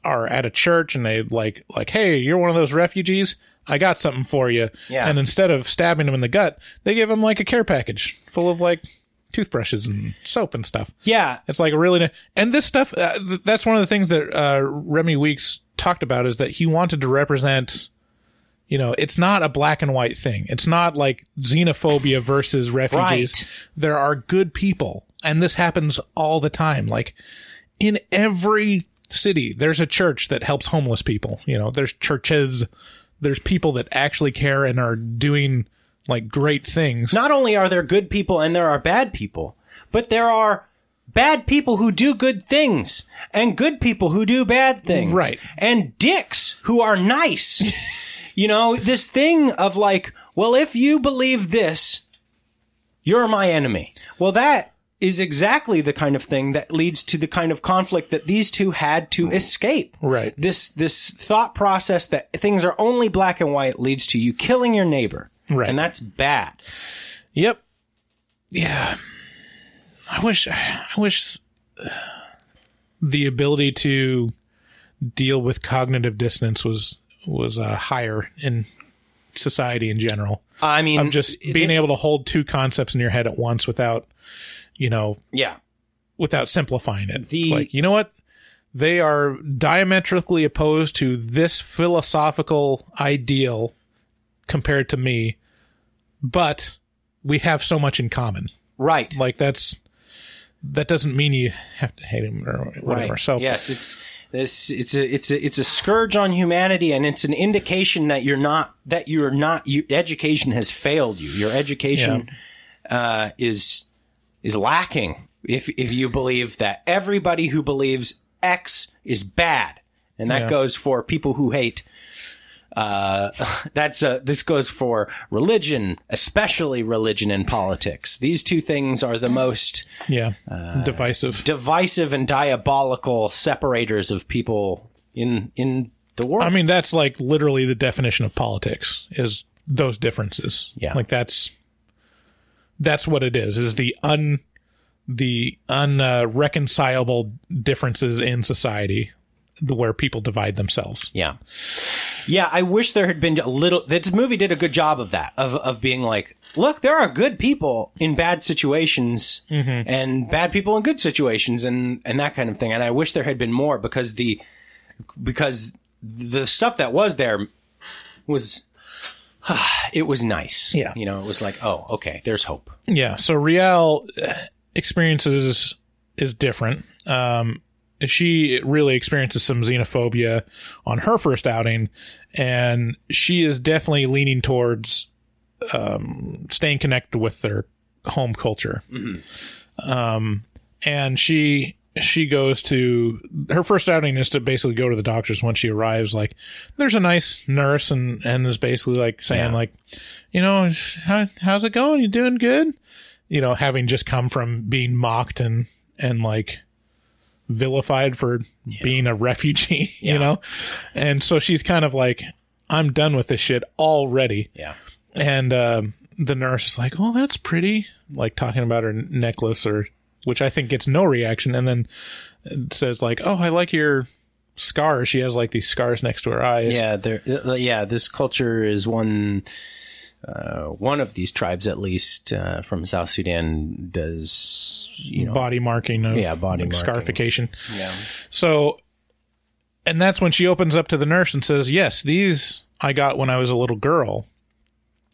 are at a church, and they like, hey, you're one of those refugees? I got something for you. Yeah. And instead of stabbing him in the gut, they give him like a care package full of like toothbrushes and soap and stuff. Yeah. It's like a really, and this stuff, that's one of the things that Remy Weeks talked about, is that he wanted to represent, you know, it's not a black and white thing. It's not like xenophobia versus refugees. Right. There are good people, and this happens all the time. Like, in every city, there's a church that helps homeless people. You know, there's churches, there's people that actually care and are doing like great things. Not only are there good people and there are bad people, but there are bad people who do good things and good people who do bad things. Right. And dicks who are nice. You know, this thing of like, well, if you believe this, you're my enemy. Well, that is exactly the kind of thing that leads to the kind of conflict that these two had to escape. Right. This thought process that things are only black and white leads to you killing your neighbor. Right. And that's bad. Yep. Yeah. I wish the ability to deal with cognitive dissonance was higher in society in general. I mean, of just being able to hold two concepts in your head at once without, without simplifying it. It's like, you know what? They are diametrically opposed to this philosophical ideal compared to me, but we have so much in common. Right. Like that doesn't mean you have to hate him or whatever. Right. So yes, it's a scourge on humanity, and it's an indication that education has failed you. Your education is lacking if you believe that everybody who believes X is bad, and that goes for people who hate. This goes for religion, especially religion and politics. These two things are the most divisive and diabolical separators of people in the world. I mean, that's like literally the definition of politics is those differences. Yeah, like that's what it is the unreconcilable differences in society where people divide themselves. Yeah. Yeah, I wish there had been a little... This movie did a good job of that, of being like, look, there are good people in bad situations and bad people in good situations and that kind of thing. And I wish there had been more because the stuff that was there was... it was nice. Yeah. You know, it was like, oh, okay, there's hope. Yeah, so Rial experiences is different. She really experiences some xenophobia on her first outing, and she is definitely leaning towards staying connected with their home culture. And she goes to her first outing is to basically go to the doctors when she arrives. Like, there's a nice nurse and is basically like saying like, you know, how's it going? You doing good? You know, having just come from being mocked and like vilified for being a refugee, you know? And so she's kind of like, I'm done with this shit already. Yeah. And the nurse is like, oh, that's pretty. Like talking about her necklace which I think gets no reaction. And then it says like, oh, I like your scars. She has like these scars next to her eyes. Yeah. This culture is one of these tribes, at least, from South Sudan does, body marking. Body marking. Scarification. Yeah. So, and that's when she opens up to the nurse and says, yes, these I got when I was a little girl.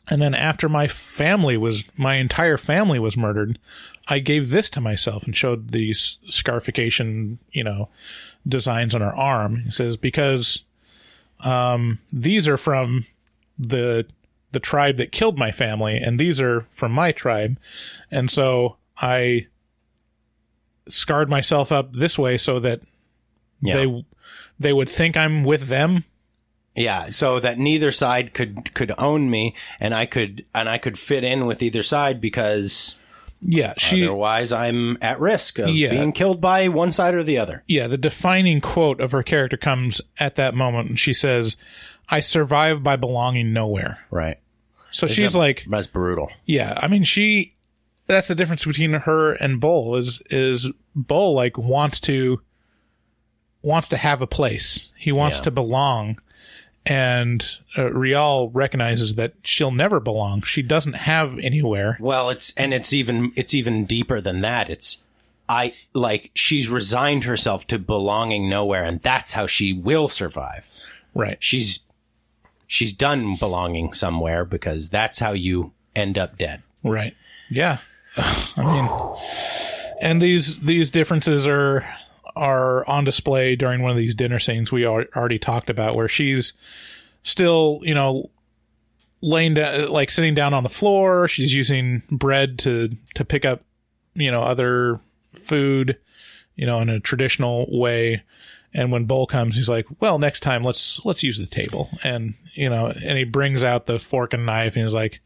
And then after my entire family was murdered, I gave this to myself and showed these scarification, designs on her arm. He says, because these are from the tribe that killed my family, and these are from my tribe. And so I scarred myself up this way so that they would think I'm with them. Yeah, so that neither side could own me, and I could fit in with either side because otherwise I'm at risk of being killed by one side or the other. Yeah, the defining quote of her character comes at that moment, and she says, I survive by belonging nowhere. Right. So she's like... That's brutal. Yeah, I mean, that's the difference between her and Bull, is Bull, like, wants to have a place. He wants to belong. And Rial recognizes that she'll never belong. She doesn't have anywhere. Well, it's even deeper than that. She's resigned herself to belonging nowhere, and that's how she will survive. Right. She's done belonging somewhere because that's how you end up dead. Right. Yeah. I mean, and these differences are on display during one of these dinner scenes we already talked about, where she's still, laying down, like sitting down on the floor. She's using bread to pick up, other food, in a traditional way. And when Bull comes, he's like, well, next time let's use the table. And, and he brings out the fork and knife and he's like,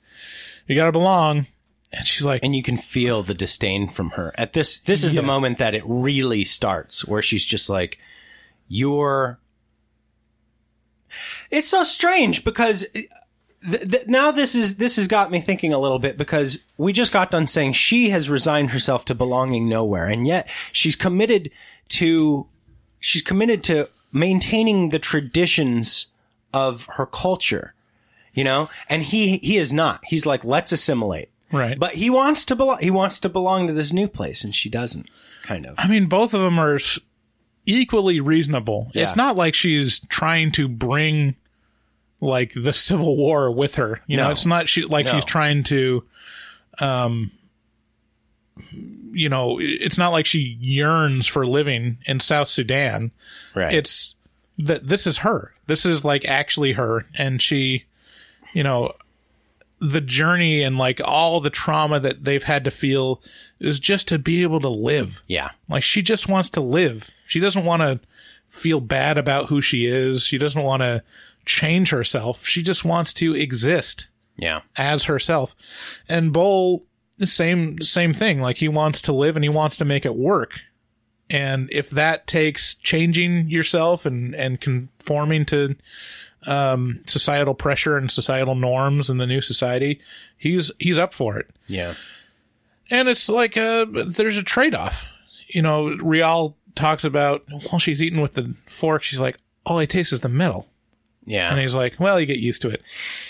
you gotta belong. And she's like, and you can feel the disdain from her. At this is the moment that it really starts, where she's just like, it's so strange because now this has got me thinking a little bit, because we just got done saying she has resigned herself to belonging nowhere, and yet she's committed to maintaining the traditions of her culture, and he is not. He's like, let's assimilate. Right. But he wants to belong. He wants to belong to this new place, and she doesn't, kind of. I mean, both of them are equally reasonable. Yeah. It's not like she's trying to bring like the Civil War with her. It's not she's trying to, it's not like she yearns for living in South Sudan. Right. It's that this is her. This is like actually her. And she, the journey and like all the trauma that they've had to feel is just to be able to live. Yeah. Like she just wants to live. She doesn't want to feel bad about who she is. She doesn't want to change herself. She just wants to exist. Yeah. As herself. And Bull, the same thing. Like he wants to live and he wants to make it work. And if that takes changing yourself and conforming to societal pressure and societal norms in the new society, he's up for it. Yeah. And it's like there's a trade-off. Rial talks about, while she's eating with the fork, she's like, all I taste is the metal. Yeah. And he's like, well, you get used to it.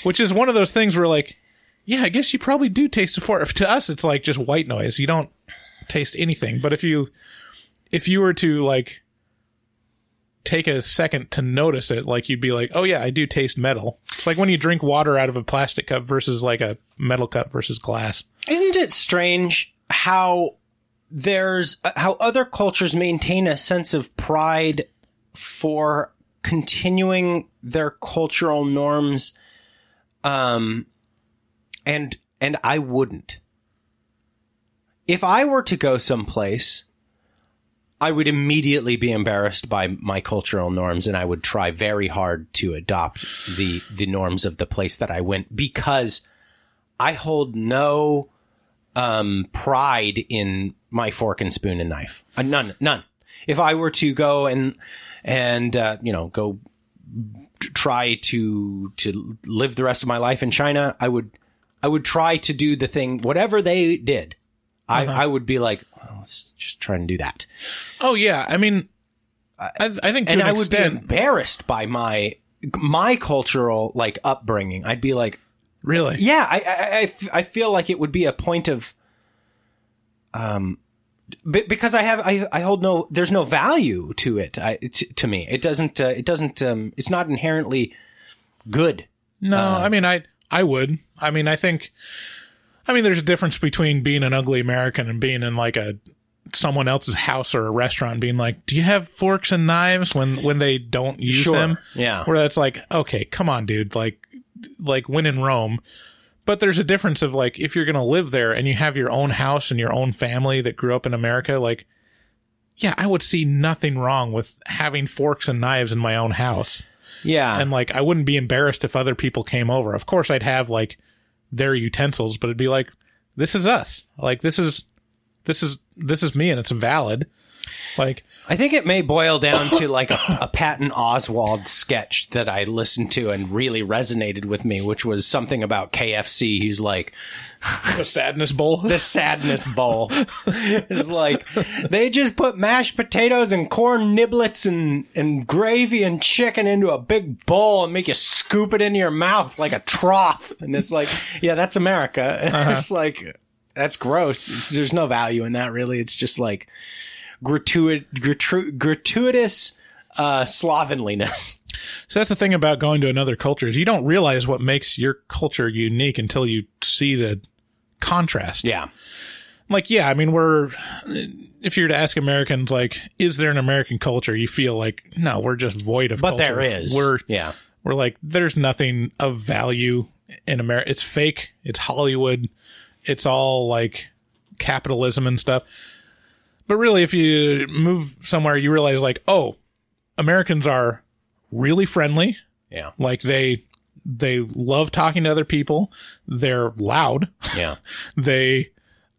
Which is one of those things where like, yeah, I guess you probably do taste the fork. To us, it's like just white noise. You don't taste anything. But if you were to like take a second to notice it, like you'd be like, oh yeah, I do taste metal. It's like when you drink water out of a plastic cup versus like a metal cup versus glass. Isn't it strange how other cultures maintain a sense of pride for continuing their cultural norms, and I wouldn't. If I were to go someplace, I would immediately be embarrassed by my cultural norms, and I would try very hard to adopt the norms of the place that I went, because I hold no pride in my fork and spoon and knife. None. If I were to go and go try to live the rest of my life in China, I would try to do the thing, whatever they did. I would be like, oh, let's just try and do that. Oh yeah, I mean, I think to an extent, I would be embarrassed by my cultural like upbringing. I'd be like, really? Yeah, I feel like it would be a point of, because I hold no, there's no value to it. To me, it doesn't. It's not inherently good. No, I mean, I would. I mean, I mean, there's a difference between being an ugly American and being in like someone else's house or a restaurant and being like, do you have forks and knives when they don't use them? Yeah. Where that's like, okay, come on, dude. Like when in Rome. But there's a difference of like, if you're going to live there and you have your own house and your own family that grew up in America, like, yeah, I would see nothing wrong with having forks and knives in my own house. Yeah. And like, I wouldn't be embarrassed if other people came over. Of course, I'd have like their utensils, but it'd be like, this is us. Like, this is me, and it's valid. Like, I think it may boil down to like a Patton Oswalt sketch that I listened to and really resonated with me, which was something about KFC. He's like, the sadness bowl. The sadness bowl. It's like, they just put mashed potatoes and corn niblets and gravy and chicken into a big bowl and make you scoop it into your mouth like a trough. And it's like, yeah, that's America. It's like, that's gross. There's no value in that, really. It's just like gratuitous slovenliness. So that's the thing about going to another culture, is you don't realize what makes your culture unique until you see the contrast. Yeah. Like, yeah, I mean, if you were to ask Americans, like, is there an American culture? You feel like, no, we're just void of culture. But there is. We're like, there's nothing of value in America. It's fake. It's Hollywood. It's all like capitalism and stuff. But really, if you move somewhere, you realize like, oh, Americans are really friendly. Yeah. Like they love talking to other people. They're loud. Yeah. They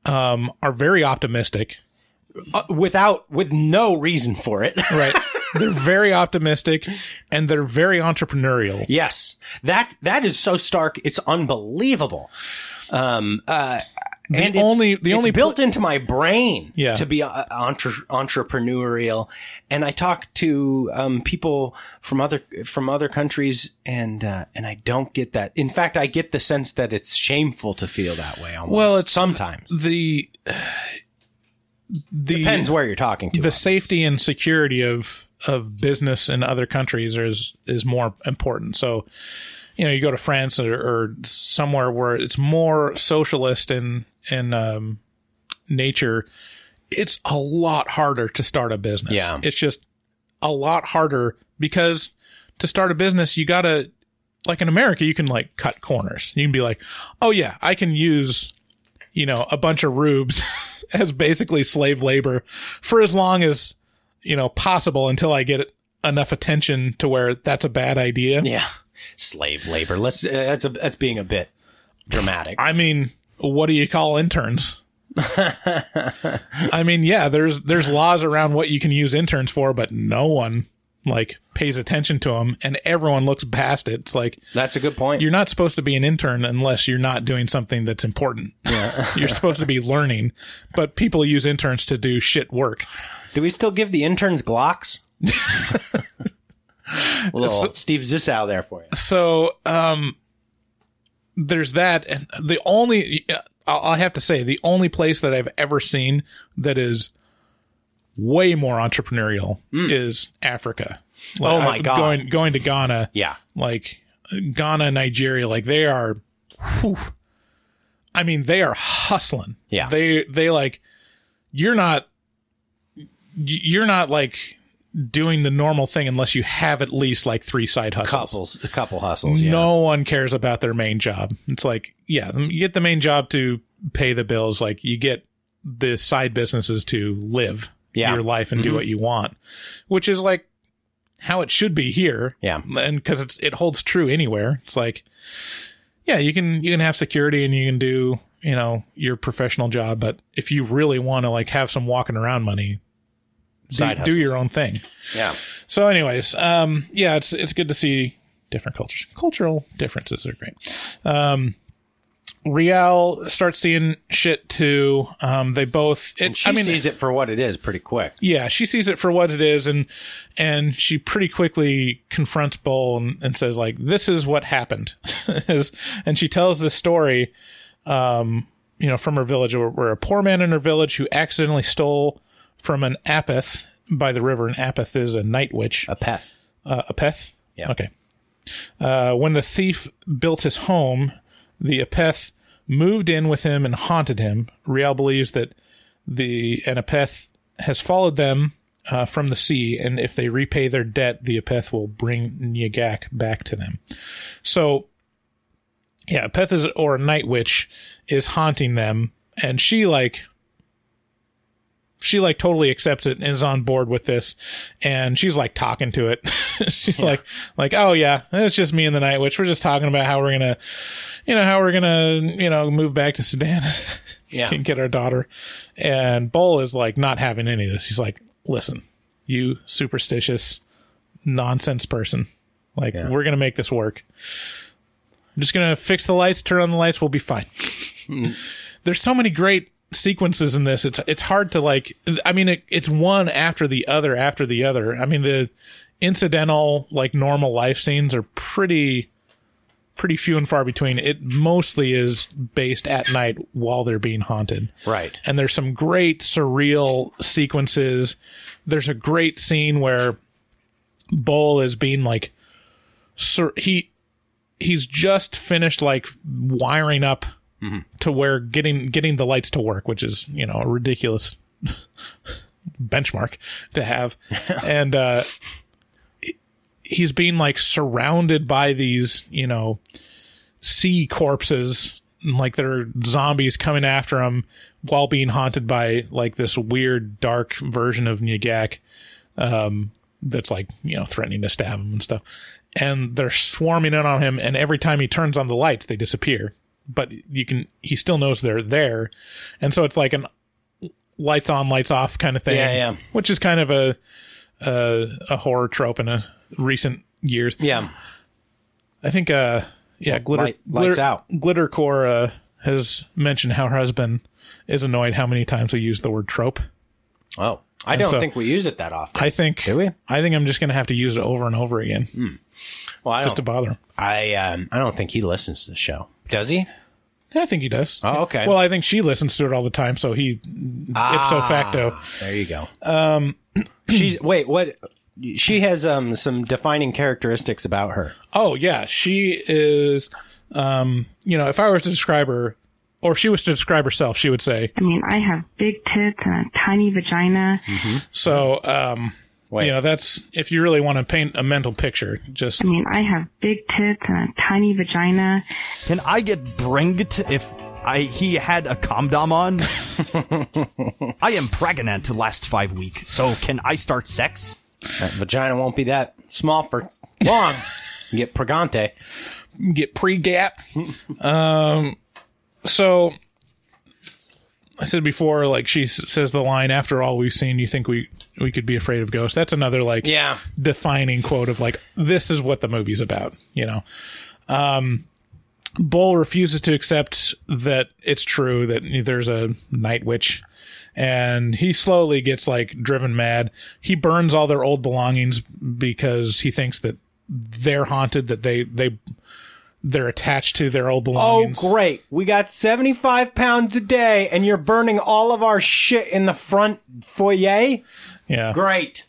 are very optimistic. With no reason for it. Right. They're very optimistic and they're very entrepreneurial. Yes. That is so stark. It's unbelievable. And it's built into my brain to be entrepreneurial. And I talk to people from other countries, and I don't get that. In fact, I get the sense that it's shameful to feel that way. Almost. Well, it's sometimes the depends where you're talking to. The safety and security of business in other countries is more important. So, you go to France or somewhere where it's more socialist in nature, it's a lot harder to start a business. Yeah. It's just a lot harder because to start a business, you gotta, like in America, you can like cut corners. You can be like, oh yeah, I can use, a bunch of rubes as basically slave labor for as long as, possible until I get enough attention to where that's a bad idea. Yeah. Slave labor. That's being a bit dramatic. I mean, what do you call interns? I mean, yeah, there's laws around what you can use interns for, but no one like pays attention to them, and everyone looks past it. It's like, that's a good point. You're not supposed to be an intern unless you're not doing something that's important. Yeah. You're supposed to be learning, but people use interns to do shit work. Do we still give the interns Glocks? Little Steve Zissou there for you. So, there's that, and I'll have to say, the only place that I've ever seen that is way more entrepreneurial is Africa. Like, oh my God. Going to Ghana. Yeah. Like Ghana, Nigeria, like they are, I mean, they are hustling. Yeah. They like, you're not like doing the normal thing unless you have at least like 3 side hustles. A couple hustles. Yeah. No one cares about their main job. It's like, yeah, you get the main job to pay the bills. Like you get the side businesses to live your life and do what you want, which is like how it should be here. Yeah. And cause it holds true anywhere. It's like, yeah, you can have security and you can do, your professional job. But if you really want to like have some walking around money, do your own thing. Yeah. So anyways, yeah, it's good to see different cultures. Cultural differences are great. Rial starts seeing shit too. They both, she sees it for what it is pretty quick. Yeah, she sees it for what it is, and she pretty quickly confronts Bull and says like, "This is what happened," and she tells this story, from her village, where a poor man in her village who accidentally stole from an apeth by the river. An apeth is a night witch. A peth. A peth? Yeah. Okay. When the thief built his home, the apeth moved in with him and haunted him. Rial believes that an apeth has followed them from the sea, and if they repay their debt, the apeth will bring Nyagak back to them. So, yeah, apeth or a night witch is haunting them, and she totally accepts it and is on board with this, and she's like talking to it. She's like, oh yeah, it's just me and the night witch. We're just talking about how we're gonna, move back to Sudan and get our daughter. And Bull is like not having any of this. He's like, listen, you superstitious nonsense person. Like, we're gonna make this work. I'm just gonna fix the lights, turn on the lights, we'll be fine. There's so many great sequences in this. It's hard to like, I mean, it's one after the other. I mean, the incidental, like normal life scenes are pretty few and far between. It mostly is based at night while they're being haunted. Right. And there's some great surreal sequences. There's a great scene where Bull is being like, he's just finished like wiring up to where getting the lights to work, which is, a ridiculous benchmark to have. And he's being like surrounded by these, sea corpses and like there are zombies coming after him while being haunted by like this weird dark version of Nyagak that's like, you know, threatening to stab him and stuff. And they're swarming in on him, and every time he turns on the lights, they disappear. But he still knows they're there. And so it's like an lights on, lights off kind of thing. Yeah. Which is kind of a horror trope in recent years. Yeah. I think, Lights Out. Glittercore has mentioned how her husband is annoyed how many times we use the word trope. Oh, I don't think we use it that often. Do we? I think I'm just going to have to use it over and over again. Well, just to bother him. I don't think he listens to the show. Does he? I think he does. Oh, okay. Well, I think she listens to it all the time, so he ipso facto. There you go. She has some defining characteristics about her. Oh, yeah. She is, if I was to describe her, or if she was to describe herself, she would say, I mean, I have big tits and a tiny vagina. Mm-hmm. So, that's, if you really want to paint a mental picture, just... I mean, I have big tits and a tiny vagina. Can I get bringed if he had a condom on? I am pregnant last 5 weeks, so can I start sex? That vagina won't be that small for long. You get pregante. Get pre-gap. So, I said before, like, she says the line, after all we've seen, you think we could be afraid of ghosts. That's another, like, defining quote of, like, this is what the movie's about, you know. Bull refuses to accept that it's true, that there's a night witch, and he slowly gets, like, driven mad. He burns all their old belongings because he thinks that they're haunted, that they're attached to their old belongings. Oh, great. We got 75 pounds a day, and you're burning all of our shit in the front foyer? Yeah. Great.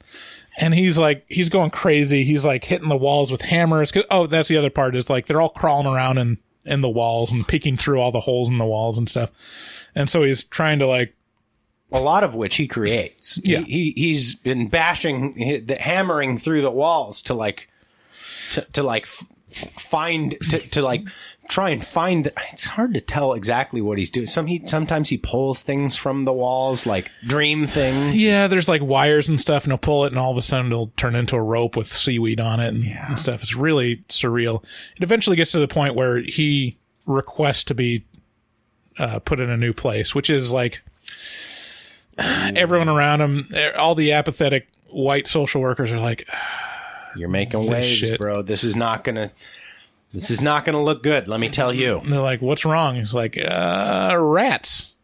And he's going crazy. He's, like, hitting the walls with hammers. That's the other part, is, like, they're all crawling around in the walls and peeking through all the holes in the walls and stuff. And so he's trying to, like... A lot of which he creates. Yeah. He's been hammering through the walls to try and find. It's hard to tell exactly what he's doing. Sometimes he pulls things from the walls, like dream things. Yeah, there's like wires and stuff, and he'll pull it, and all of a sudden it'll turn into a rope with seaweed on it and stuff. It's really surreal. It eventually gets to the point where he requests to be put in a new place, which is like everyone around him, all the apathetic white social workers are like, "You're making waves, bro. This is not gonna look good. Let me tell you." And they're like, "What's wrong?" He's like, "Rats.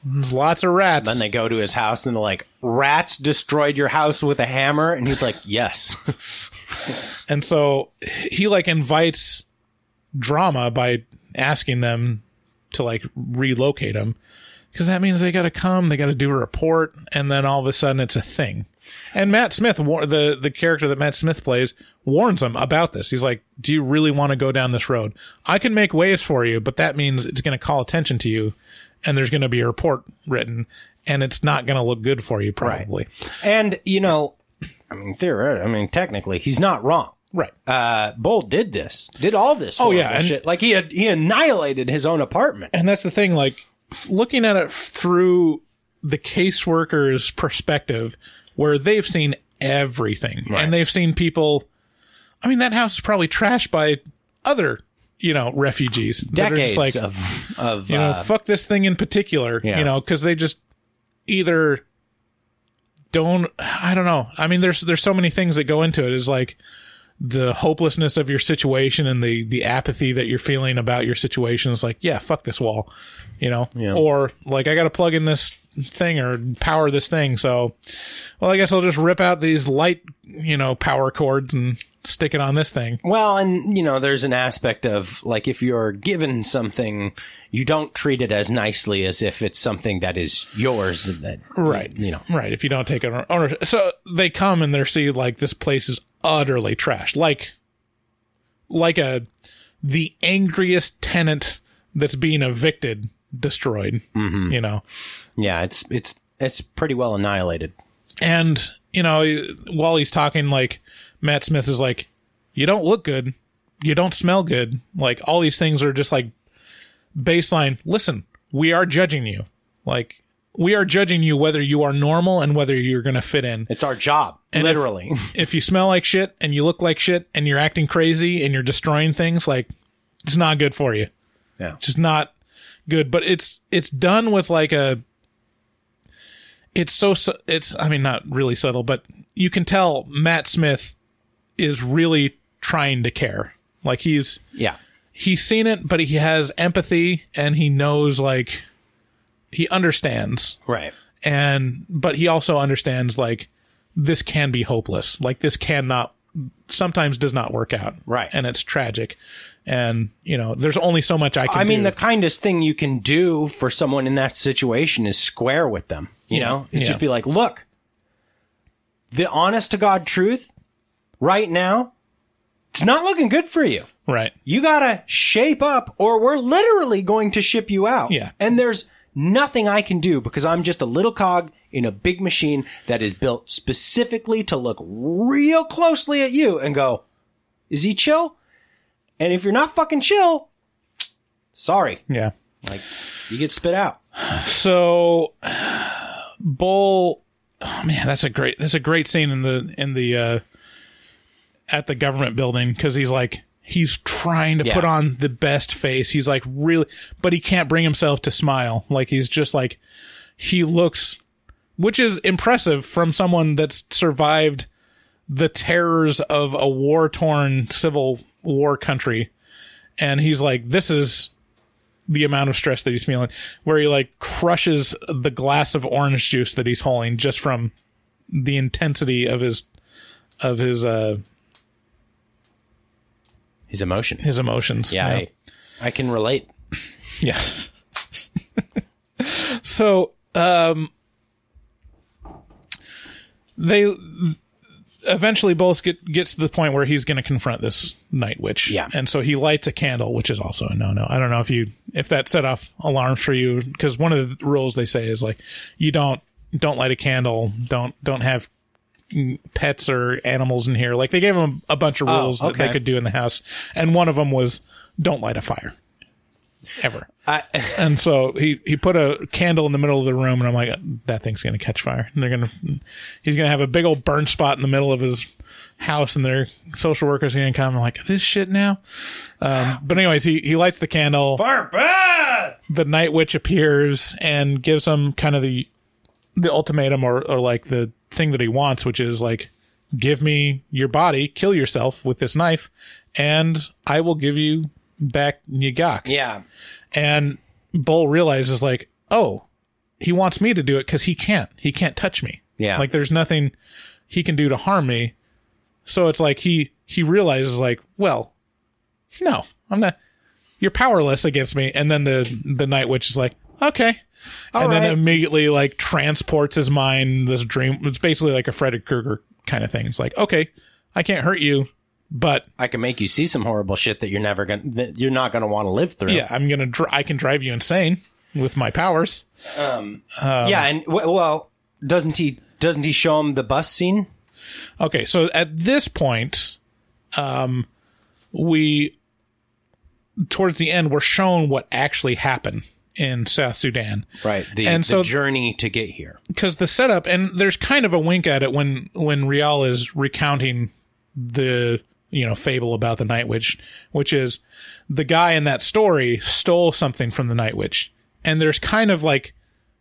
There's lots of rats." Then they go to his house and they're like, "Rats destroyed your house with a hammer?" And he's like, "Yes." And so he like invites drama by asking them to like relocate him, because that means they got to come, they got to do a report, and then all of a sudden it's a thing. And Matt Smith, the character that Matt Smith plays, warns him about this. He's like, "Do you really want to go down this road? I can make waves for you, but that means it's going to call attention to you, and there's going to be a report written, and it's not going to look good for you, probably." Right. And, technically, he's not wrong. Right. Bull did all this horrible shit. Like, he annihilated his own apartment. And that's the thing, like, looking at it through the caseworker's perspective, where they've seen everything, and they've seen people. I mean, that house is probably trashed by other, refugees. Decades like, of fuck this thing in particular, because they just either don't. I don't know. I mean, there's so many things that go into it. Is like the hopelessness of your situation and the apathy that you're feeling about your situation. Is like, yeah, fuck this wall, or like, I got to plug in this thing or power this thing, so I guess I'll just rip out these light power cords and stick it on this thing. Well, and there's an aspect of, like, if you're given something, you don't treat it as nicely as if it's something that is yours. That right, right. If you don't take it ownership. So they come and they see like this place is utterly trashed, like the angriest tenant that's being evicted destroyed. Mm-hmm. Yeah, it's pretty well annihilated. And while he's talking, like, Matt Smith is like, "You don't look good, you don't smell good." Like, all these things are just like baseline, listen, we are judging you. Like, we are judging you whether you are normal and whether you're going to fit in. It's our job, and literally. If you smell like shit and you look like shit and you're acting crazy and you're destroying things, like, it's not good for you. Yeah. It's just not good. But it's done with like it's I mean, not really subtle, but you can tell Matt Smith is really trying to care. Like, he's seen it, but he has empathy and he knows, like, he understands. Right. But he also understands, like, this can be hopeless. Like, this sometimes does not work out. Right. And it's tragic. And, you know, there's only so much I can do. I mean, the kindest thing you can do for someone in that situation is square with them. You know? It's just be like, look, the honest to God truth right now, it's not looking good for you. Right. You gotta shape up or we're literally going to ship you out. Yeah. And there's nothing I can do because I'm just a little cog in a big machine that is built specifically to look real closely at you and go, is he chill? And if you're not fucking chill, sorry. Yeah. Like, you get spit out. So, Bull, oh man, that's a great scene in the at the government building, because he's trying to put on the best face. He's like, really, but he can't bring himself to smile. Like, he's just like, he looks, which is impressive from someone that's survived the terrors of a war-torn civil war country. And he's like, this is the amount of stress that he's feeling, where he like crushes the glass of orange juice that he's holding just from the intensity of his emotions. Yeah, you know? I can relate. Yeah. So, they eventually both gets to the point where he's going to confront this night witch. Yeah. And so he lights a candle, which is also a no-no. I don't know if that set off alarms for you, because one of the rules they say is like, you don't light a candle, don't have pets or animals in here. Like, they gave him a bunch of rules that they could do in the house, and one of them was don't light a fire ever. And so he put a candle in the middle of the room, and I'm like, that thing's gonna catch fire. And he's gonna have a big old burn spot in the middle of his house, and their social workers are gonna come and like, this shit now. But anyways, he lights the candle. Fire bad! The night witch appears and gives him kind of the ultimatum, or like the thing that he wants, which is like, give me your body, kill yourself with this knife, and I will give you back Nyagak. Yeah. And Bull realizes like, oh, he wants me to do it because he can't touch me. Yeah. Like, there's nothing he can do to harm me. So it's like he realizes like, well, no, I'm not, you're powerless against me. And then the night witch is like, okay. And then immediately like transports his mind, this dream. It's basically like a Freddy Krueger kind of thing. It's like, okay, I can't hurt you, but I can make you see some horrible shit that you're not gonna want to live through. Yeah, I can drive you insane with my powers. Yeah, and well, doesn't he show him the bus scene? Okay, so at this point, we towards the end, we're shown what actually happened in South Sudan. Right. And the journey to get here. Because the setup, and there's kind of a wink at it when Rial is recounting the, fable about the Night Witch, which is the guy in that story stole something from the Night Witch. And there's kind of like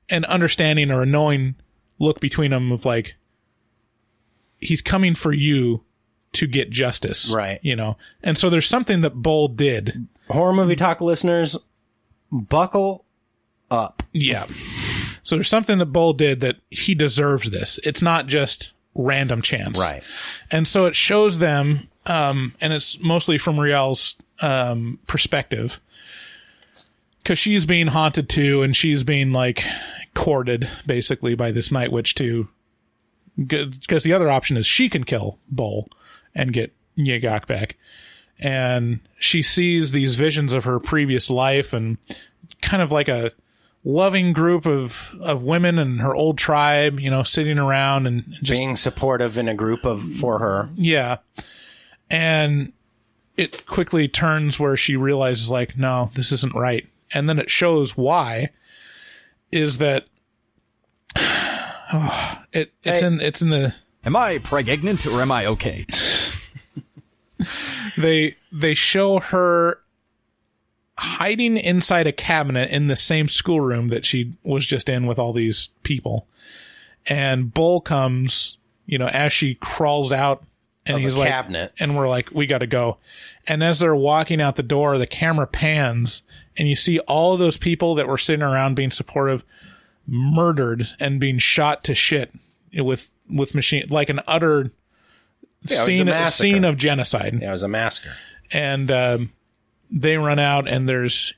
an understanding or a knowing look between them of like, he's coming for you to get justice. Right. And so there's something that Bull did. Horror Movie Talk listeners, buckle up. Yeah. So there's something that Bull did that he deserves this. It's not just random chance. Right. And so it shows them, and it's mostly from Rial's perspective, because she's being haunted too, and she's being like courted basically by this Night Witch too. Because the other option is she can kill Bull and get Nyagak back. And she sees these visions of her previous life and kind of like a loving group of women and her old tribe, sitting around and just being supportive in a group for her. Yeah. And it quickly turns where she realizes like, no, this isn't right. and then it shows why, is that it's in the. Am I pregnant or am I okay? They show her hiding inside a cabinet in the same schoolroom that she was just in with all these people. And Bull comes, as she crawls out, and he's like, cabinet. And we're like, we got to go. And as they're walking out the door, the camera pans, and you see all of those people that were sitting around being supportive murdered and being shot to shit with machine, like an utter scene of genocide. Yeah, it was a massacre. And they run out, and there's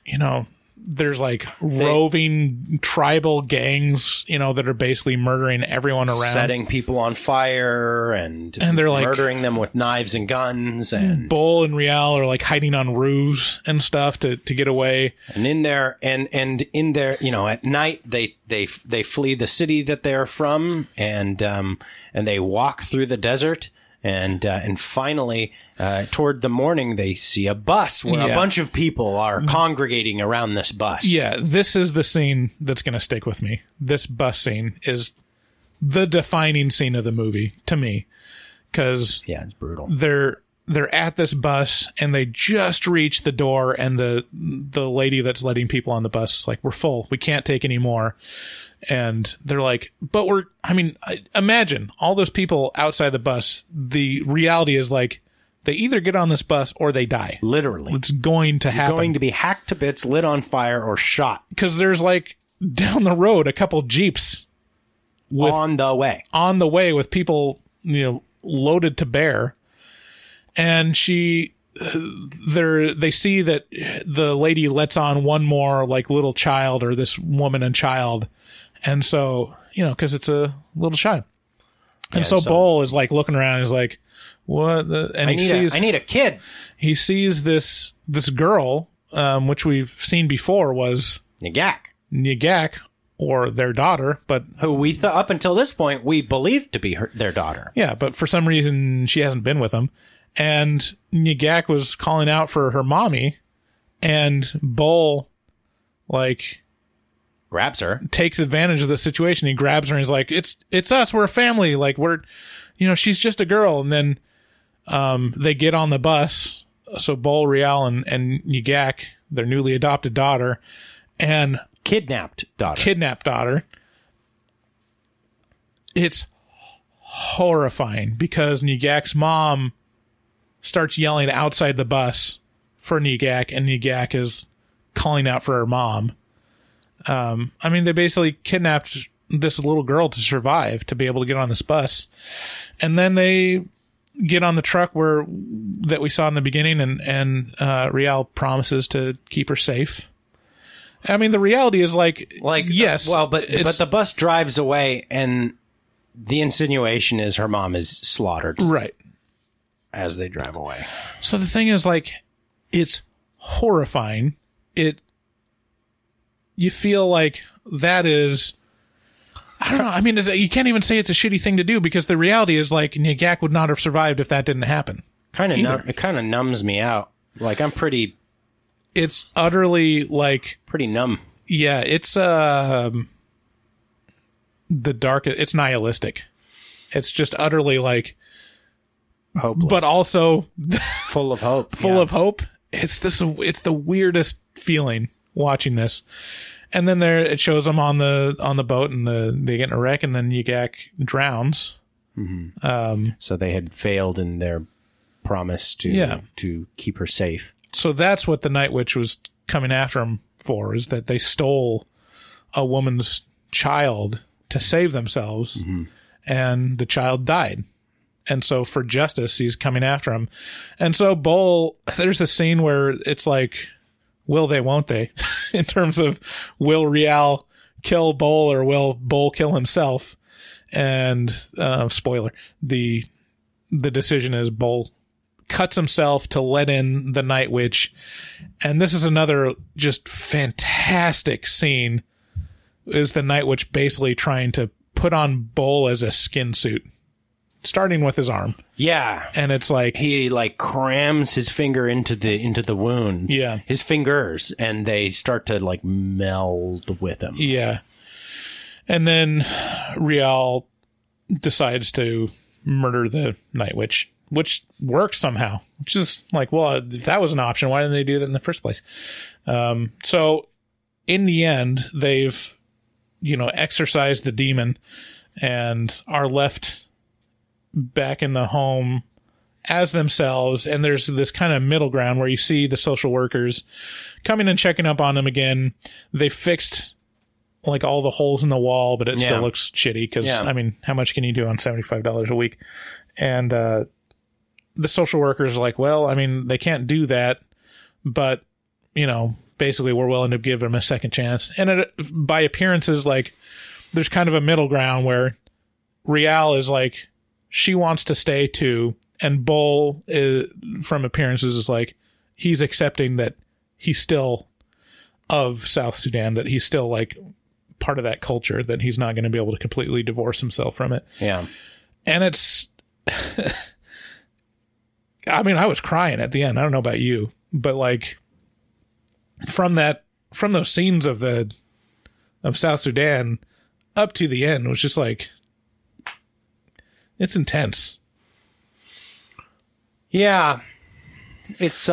like roving tribal gangs, that are basically murdering everyone around, setting people on fire, and they're like murdering them with knives and guns. And Bull and Real are like hiding on roofs and stuff to get away. And in there, and in there, at night they flee the city that they're from, and they walk through the desert. And finally, toward the morning, they see a bus where a bunch of people are congregating around this bus. Yeah, this is the scene that's going to stick with me. This bus scene is the defining scene of the movie to me, because it's brutal. They're at this bus, and they just reach the door, and the lady that's letting people on the bus is like, we're full, we can't take any more. And they're like, but imagine all those people outside the bus. The reality is, like, they either get on this bus or they die. Literally. It's going to happen. You're going to be hacked to bits, lit on fire, or shot. Because there's, like, down the road, a couple Jeeps. On the way with people, loaded to bear. And they see that the lady lets on one more, like, little child, or this woman and child. And so, because it's a little child. And so Bull is like looking around and is like, what? And I need a kid. He sees this girl, which we've seen before, was Nyagak, or their daughter, but who we up until this point we believed to be their daughter. Yeah, but for some reason she hasn't been with them. And Nyagak was calling out for her mommy, and Bull, like, grabs her, takes advantage of the situation. He grabs her and he's like, it's us, we're a family, like, we're, she's just a girl. And then they get on the bus, so Bull, Real, and Nyagak, their newly adopted daughter, and kidnapped daughter. It's horrifying, because Nyagak's mom starts yelling outside the bus for Nyagak, and Nyagak is calling out for her mom. They basically kidnapped this little girl to survive, to be able to get on this bus. And then they get on the truck that we saw in the beginning, and Real promises to keep her safe. The reality is, like yes. But the bus drives away, and the insinuation is her mom is slaughtered. Right. As they drive away. So the thing is, like, it's horrifying. You feel like that is, I don't know. You can't even say it's a shitty thing to do, because the reality is, like, Nyagak would not have survived if that didn't happen. It kind of numbs me out. Like, it's utterly, like, pretty numb. Yeah, it's it's nihilistic. It's just utterly, like, hopeless, but also full of hope. Of hope. It's the weirdest feeling watching this. And then it shows them on the boat, and they get in a wreck, and then Nyagak drowns. Mm-hmm. So they had failed in their promise to keep her safe. So that's what the Night Witch was coming after them for, is that they stole a woman's child to save themselves, and the child died. And so for justice, he's coming after him. And so Bull, there's a scene where it's like, will they, won't they? In terms of, will Real kill Bull, or will Bull kill himself? And spoiler, the decision is Bull cuts himself to let in the Night Witch. And this is another just fantastic scene, is the Night Witch basically trying to put on Bull as a skin suit starting with his arm. Yeah. And it's like he like crams his finger into the wound. Yeah. His fingers, and they start to like meld with him. Yeah. And then Rial decides to murder the Night Witch, which works somehow. Which is like, well, if that was an option, why didn't they do that in the first place? So in the end, they've, exorcised the demon and are left back in the home as themselves. And there's this kind of middle ground where you see the social workers coming and checking up on them again. They fixed like all the holes in the wall, but it still looks shitty because, I mean, how much can you do on $75 a week? And the social workers are like, well, I mean, they can't do that, but, basically we're willing to give them a second chance. And by appearances, like, there's kind of a middle ground where Rial is like, she wants to stay too, and Bull, from appearances, is like, he's accepting that he's still of South Sudan, that he's still like part of that culture, that he's not going to be able to completely divorce himself from it. Yeah. And it's, I mean, I was crying at the end. I don't know about you, but like from those scenes of South Sudan up to the end was just like, it's intense. Yeah. It's,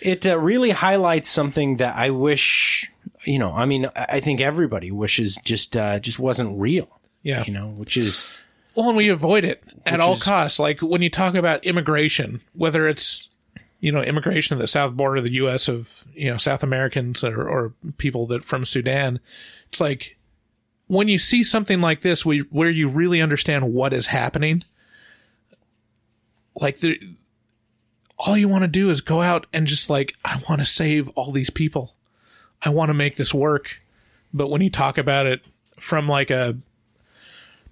it really highlights something that I wish, I think everybody wishes just wasn't real. Yeah. Which is... Well, and we avoid it at all costs. Like when you talk about immigration, whether it's, immigration at the south border of the U.S. of, South Americans or people that from Sudan, it's like when you see something like this where you really understand what is happening, like all you want to do is go out and just like, I want to save all these people. I want to make this work. But when you talk about it from like a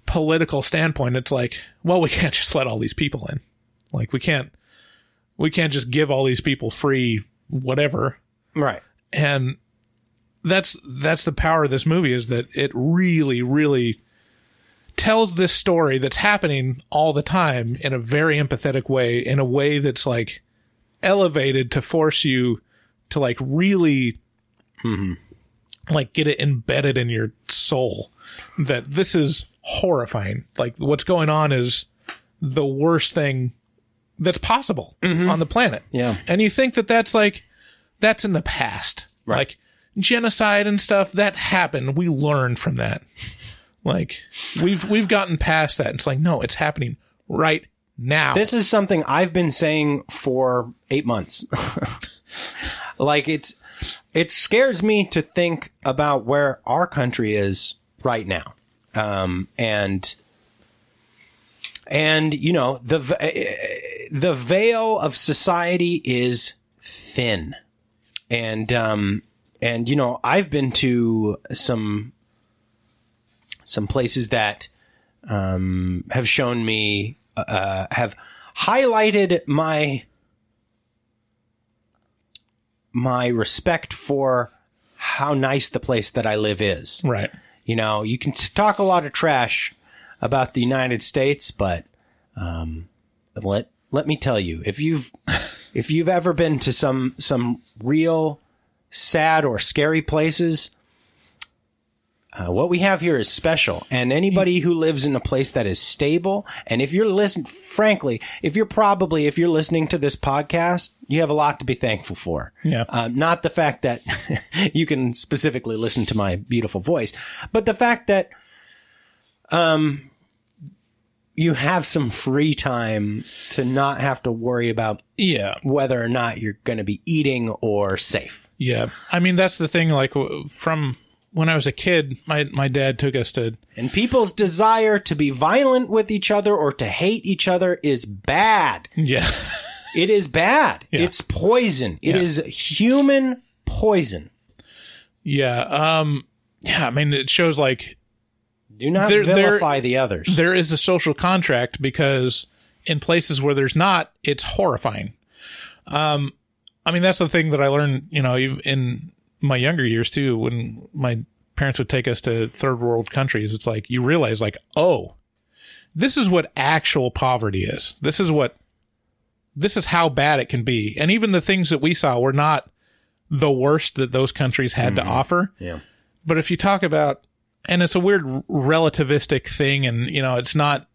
political standpoint, it's like, well, we can't just let all these people in. Like we can't just give all these people free whatever. Right. And that's the power of this movie, is that it really, really tells this story that's happening all the time in a very empathetic way, in a way that's like elevated to force you to like really like get it embedded in your soul that this is horrifying. Like what's going on is the worst thing that's possible on the planet. Yeah. And you think that's in the past. Right. Like genocide and stuff that happened. We learned from that. Like we've gotten past that. It's like, no, it's happening right now. This is something I've been saying for 8 months. Like it scares me to think about where our country is right now. And the veil of society is thin. And I've been to some places that have shown me, have highlighted my respect for how nice the place that I live is. Right. You can talk a lot of trash about the United States, but let me tell you, if you've ever been to some real sad or scary places, what we have here is special. And anybody who lives in a place that is stable, and if you're listening to this podcast, you have a lot to be thankful for. Yeah. Not the fact that you can specifically listen to my beautiful voice, but the fact that you have some free time to not have to worry about whether or not you're going to be eating or safe. Yeah. I mean, that's the thing. Like from when I was a kid, my dad took us to... And people's desire to be violent with each other or to hate each other is bad. Yeah. It is bad. Yeah. It's poison. It is human poison. Yeah. I mean, it shows like... Do not vilify the others. There is a social contract, because in places where there's not, it's horrifying. I mean, that's the thing that I learned, in my younger years too, when my parents would take us to third world countries, it's like you realize, like, oh, this is what actual poverty is. This is how bad it can be. And even the things that we saw were not the worst that those countries had to offer. Yeah. But if you talk about, and it's a weird relativistic thing, and, you know, it's not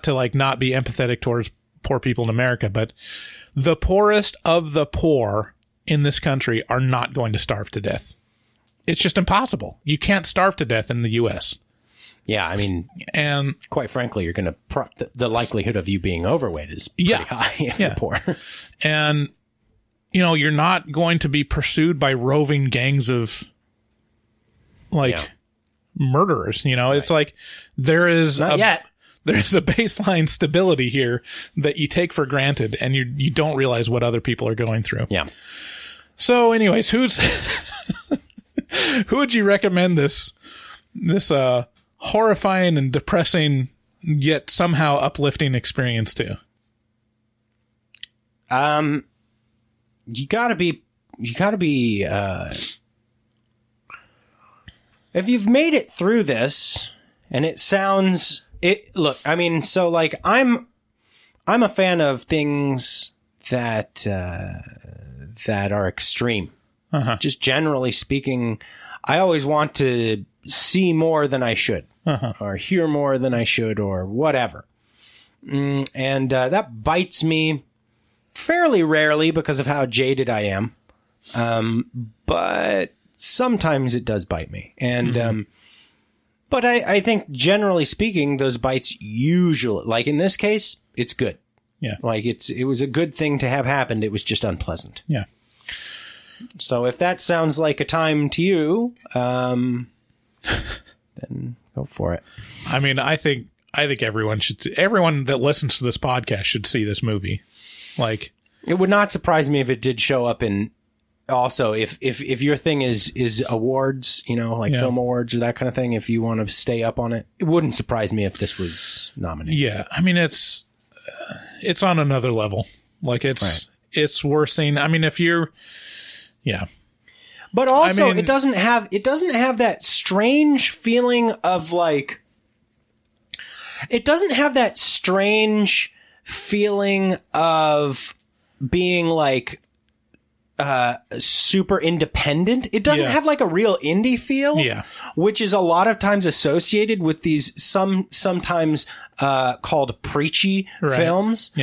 to, like, not be empathetic towards poor people in America, but the poorest of the poor in this country are not going to starve to death. It's just impossible. You can't starve to death in the U.S. Yeah, I mean, and quite frankly, you're going to the likelihood of you being overweight is pretty high if you're poor. And, you know, you're not going to be pursued by roving gangs of, like, murderers. You know, it's like there's a baseline stability here that you take for granted, and you don't realize what other people are going through. Yeah. So, anyways, who would you recommend this horrifying and depressing yet somehow uplifting experience to? You gotta be if you've made it through this and it sounds look, I mean, so like I'm a fan of things that are extreme. Just generally speaking, I always want to see more than I should, or hear more than I should, or whatever. And that bites me fairly rarely because of how jaded I am. But sometimes it does bite me. And but I think generally speaking, those bites usually, like in this case, it's good. Yeah. Like it was a good thing to have happened. It was just unpleasant. Yeah. So if that sounds like a time to you, then go for it. I mean, I think everyone that listens to this podcast should see this movie. Like, it would not surprise me if it did show up in. Also, if your thing is awards, you know, like film awards or that kind of thing, if you want to stay up on it, it wouldn't surprise me if this was nominated. Yeah, I mean, it's on another level. Like, it's worth seeing. I mean, if you're, but also, I mean, it doesn't have that strange feeling of like. It doesn't have that strange feeling of being like super independent. It doesn't have like a real indie feel, which is a lot of times associated with these sometimes called preachy films,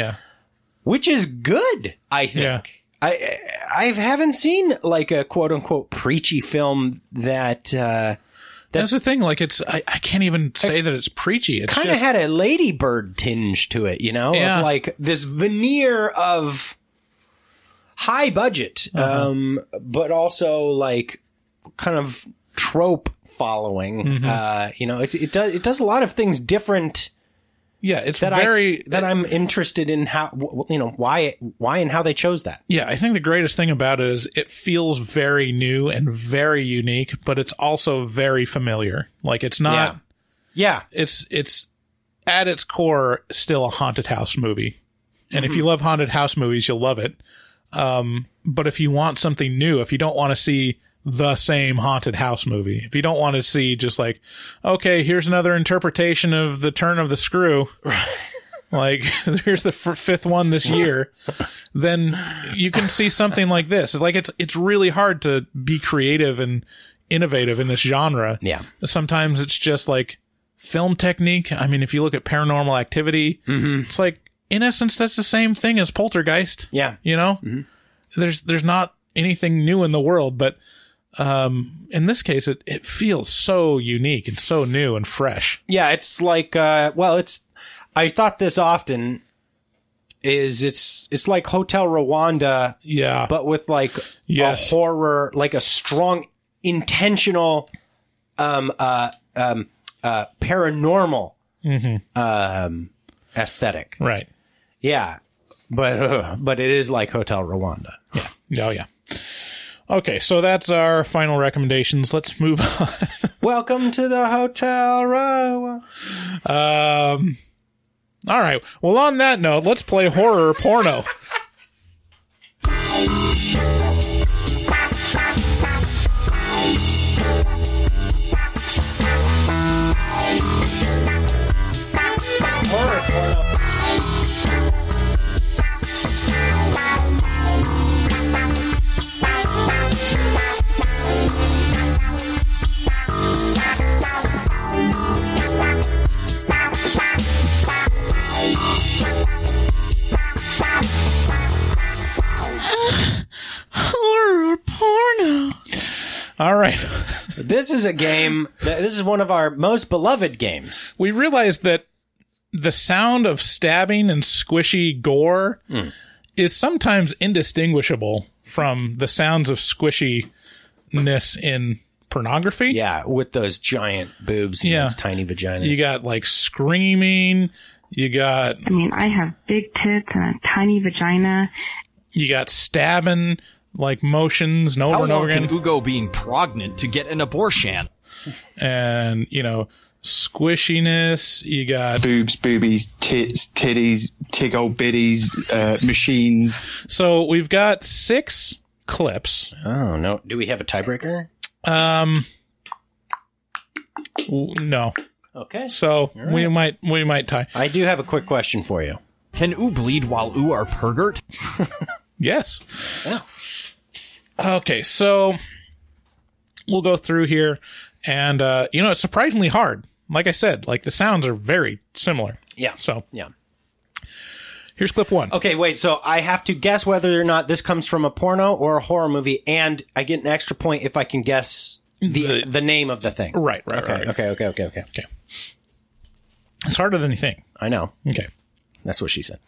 which is good, I think. I haven't seen like a quote unquote preachy film that's the thing. Like, I can't even say that it's preachy. It's kind of had a Lady Bird tinge to it, you know, of like this veneer of high budget, but also like kind of trope following. You know, it does a lot of things different. Yeah, it's that I'm interested in how, you know, why and how they chose that. Yeah, I think the greatest thing about it is it feels very new and very unique, but it's also very familiar. Like, it's not. Yeah. It's at its core still a haunted house movie, and if you love haunted house movies, you'll love it. But if you want something new, if you don't want to see the same haunted house movie, if you don't want to see just like, okay, here's another interpretation of The Turn of the Screw, like here's the fifth one this year, then you can see something like this. Like, it's really hard to be creative and innovative in this genre. Yeah. Sometimes it's just like film technique. I mean, if you look at Paranormal Activity, it's like, in essence, that's the same thing as Poltergeist. Yeah. You know? There's not anything new in the world, but in this case, it feels so unique and so new and fresh. Yeah, it's like, I thought this often, it's like Hotel Rwanda, but with like a horror, like a strong, intentional, paranormal aesthetic. Right. Yeah, but it is like Hotel Rwanda. Yeah. Oh, yeah. Okay, so that's our final recommendations. Let's move on. Welcome to the Hotel Rwanda. All right. Well, on that note, let's play horror porno. This is a game. This is one of our most beloved games. We realized that the sound of stabbing and squishy gore is sometimes indistinguishable from the sounds of squishiness in pornography. Yeah, with those giant boobs and those tiny vaginas. You got like screaming. You got... I mean, I have big tits and a tiny vagina. You got stabbing like motions and over and over again. How long can Ugo being pregnant to get an abortion? And, you know, squishiness. You got... boobs, boobies, tits, titties, tig old biddies, machines. So we've got 6 clips. Oh, no. Do we have a tiebreaker? No. Okay. So right. we might tie. I do have a quick question for you. Can oo bleed while oo are pergert? Yes. Yeah. Okay, so we'll go through here, and you know, it's surprisingly hard. Like I said, like the sounds are very similar. Yeah. So yeah. Here's clip 1. Okay, wait. So I have to guess whether or not this comes from a porno or a horror movie, and I get an extra point if I can guess the name of the thing. Right. Okay. It's harder than you think. I know. Okay. That's what she said.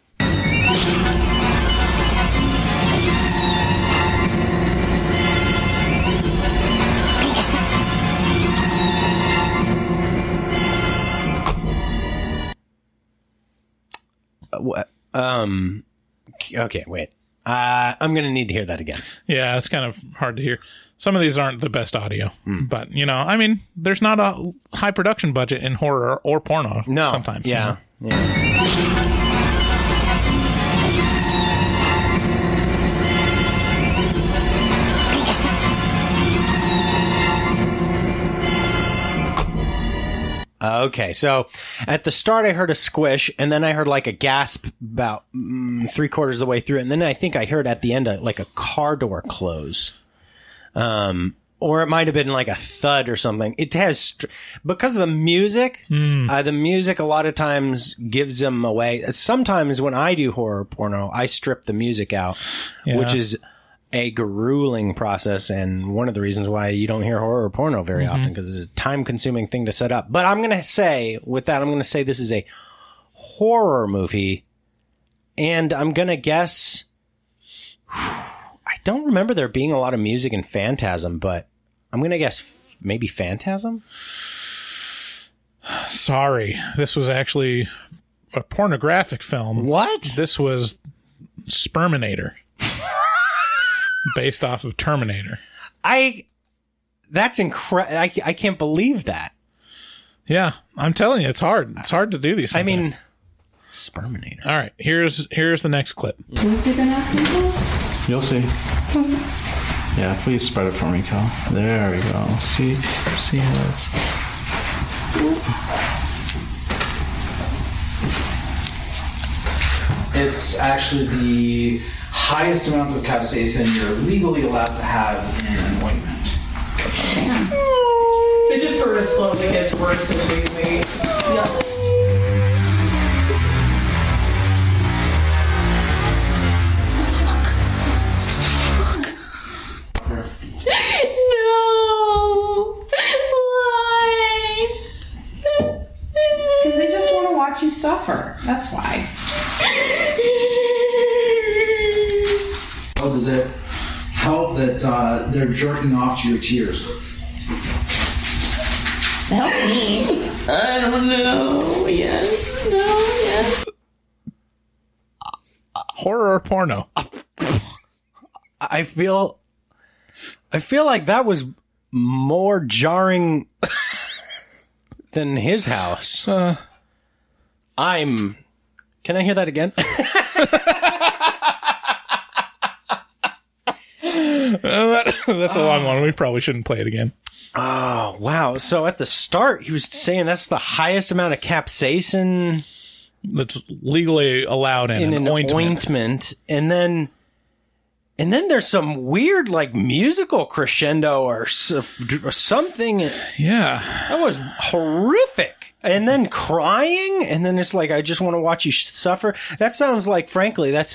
Okay, wait. I'm going to need to hear that again. Yeah, it's kind of hard to hear. Some of these aren't the best audio, but, you know, I mean, there's not a high production budget in horror or porno sometimes. Yeah. You know? Yeah. Okay, so at the start I heard a squish, and then I heard like a gasp about 3/4 of the way through, and then I think I heard at the end like a car door close. Or it might have been like a thud or something. It has, because of the music, the music a lot of times gives them away. Sometimes when I do horror porno, I strip the music out, which is a grueling process, and one of the reasons why you don't hear horror porno very often, because it's a time-consuming thing to set up. But I'm going to say, with that, I'm going to say this is a horror movie, and I'm going to guess... I don't remember there being a lot of music in Phantasm, but I'm going to guess maybe Phantasm? Sorry, this was actually a pornographic film. What? This was Sperminator. Based off of Terminator. That's incredible. I can't believe that. Yeah, I'm telling you, it's hard. It's hard to do these things. I mean, Sperminator. All right, here's the next clip. What's it gonna ask me for? You'll see. Yeah, please spread it for me, Cal. There we go. See how it's... It's actually the highest amount of capsaicin you're legally allowed to have in an ointment. Damn. It just sort of slowly gets worse as we wait. Yeah. No! Why? Because they just want to watch you suffer. That's why. How does it help that they're jerking off to your tears? Help me. I don't know. Yes. No. Yes. Horror or porno? I feel like that was more jarring than his house. Can I hear that again? That's a long one. We probably shouldn't play it again. Oh, wow. So at the start, he was saying that's the highest amount of capsaicin that's legally allowed in an ointment. And then there's some weird, like, musical crescendo or something. Yeah. That was horrific. And then crying, and then it's like, I just want to watch you suffer. That sounds like, frankly, a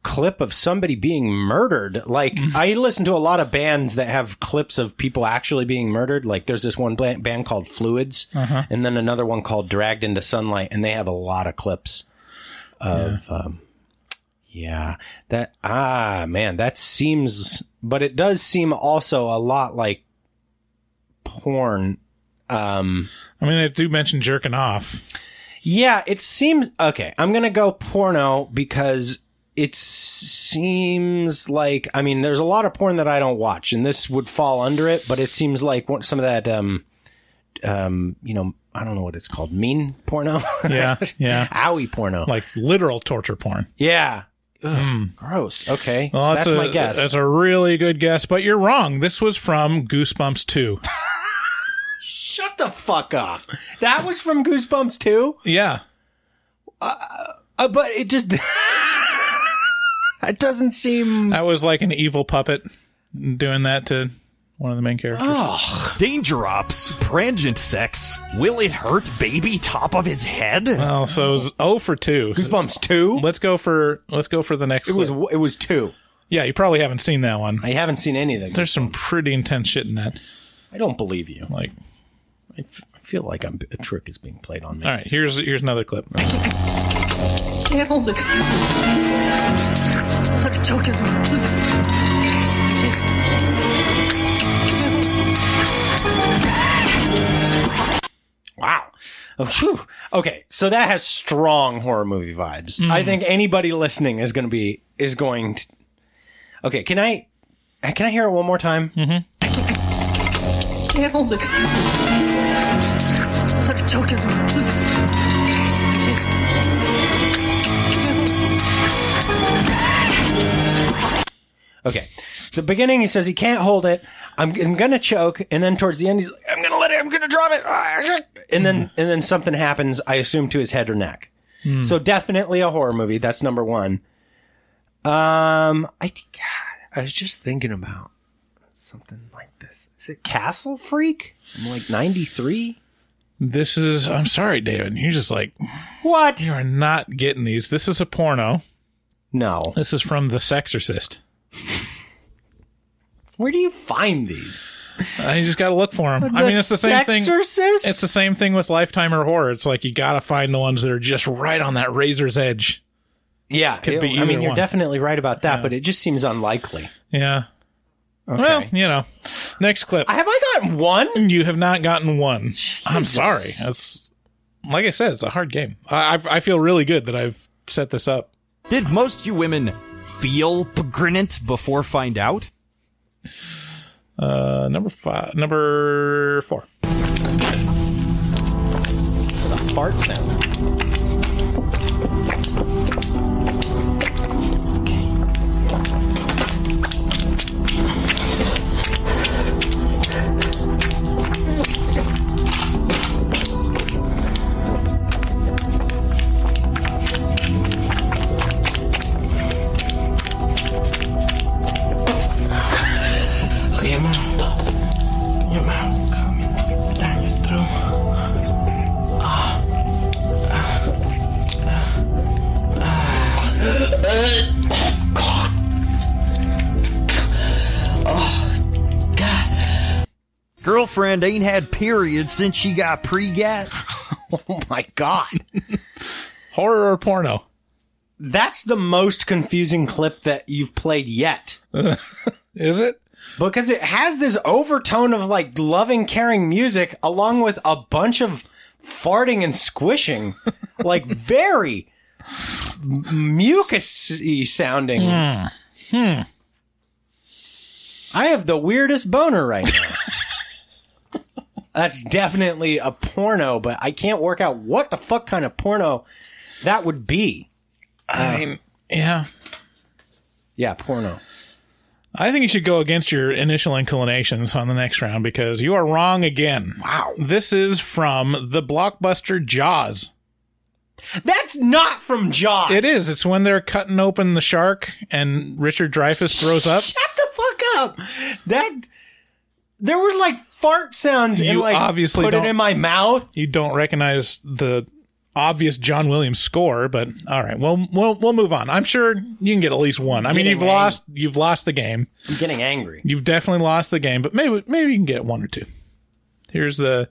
clip of somebody being murdered. Like, I listen to a lot of bands that have clips of people actually being murdered. Like, there's this one band called Fluids, and then another one called Dragged into Sunlight, and they have a lot of clips of, that seems, but it does seem also a lot like porn. I mean, they do mention jerking off. Yeah, it seems... Okay, I'm going to go porno because it seems like... I mean, there's a lot of porn that I don't watch, and this would fall under it, but it seems like some of that, I don't know what it's called. Mean porno? Yeah. Owie porno. Like literal torture porn. Yeah. Ugh, gross. Okay, well, so that's my guess. That's a really good guess, but you're wrong. This was from Goosebumps 2. Shut the fuck up. That was from Goosebumps 2? Yeah. But it just... It doesn't seem... That was like an evil puppet doing that to one of the main characters. Oh. Danger Ops, transient sex. Will it hurt baby top of his head? Well, so it was 0 for 2. Goosebumps 2? Let's go for the next It was 2. Yeah, you probably haven't seen that one. I haven't seen anything. There's some pretty intense shit in that. I don't believe you. Like... I feel like a trick is being played on me. All right, here's another clip. Can't hold the gun. I'm choking. Wow. Oh, whew. Okay, so that has strong horror movie vibes. I think anybody listening is going to. Okay, can I hear it one more time? Can't hold the gun. I'm choking. Okay. The beginning, he says he can't hold it. I'm gonna choke, and then towards the end, he's like, I'm gonna let it. I'm gonna drop it. And then something happens. I assume to his head or neck. So definitely a horror movie. That's number one. I was just thinking about something like this. Is it Castle Freak from like 93? This is... I'm sorry, David. You're just like... What? You are not getting these. This is a porno. No. This is from The Sexorcist. Where do you find these? You just got to look for them. I mean, it's the same thing. Sexorcist? It's the same thing with Lifetime or horror. It's like you got to find the ones that are just right on that razor's edge. Yeah. Could be either I mean, you're one. definitely right about that, but it just seems unlikely. Yeah. Okay. Well, next clip. Have I gotten one? You have not gotten one. Jesus. I'm sorry. That's, like I said, it's a hard game. I feel really good that I've set this up. Did most you women feel pregnant before find out? Number 4. It's a fart sound. Your mouth coming down your throat. Oh, God. Girlfriend ain't had periods since she got pre-gat. Oh my God. Horror or porno? That's the most confusing clip that you've played yet. Is it? Because it has this overtone of like loving, caring music along with a bunch of farting and squishing. Like very mucusy sounding. I have the weirdest boner right now. That's definitely a porno, but I can't work out what the fuck kind of porno that would be. I mean, yeah. Yeah, porno. I think you should go against your initial inclinations on the next round because you are wrong again. Wow. This is from the blockbuster Jaws. That's not from Jaws. It is. It's when they're cutting open the shark and Richard Dreyfuss throws up. Shut the fuck up. There was like fart sounds and like obviously put it in my mouth. You don't recognize the obvious John Williams score, but all right, we'll move on. I'm sure you can get at least one. I mean, you've lost the game. I'm getting angry. You've definitely lost the game, but maybe you can get one or two. Here's the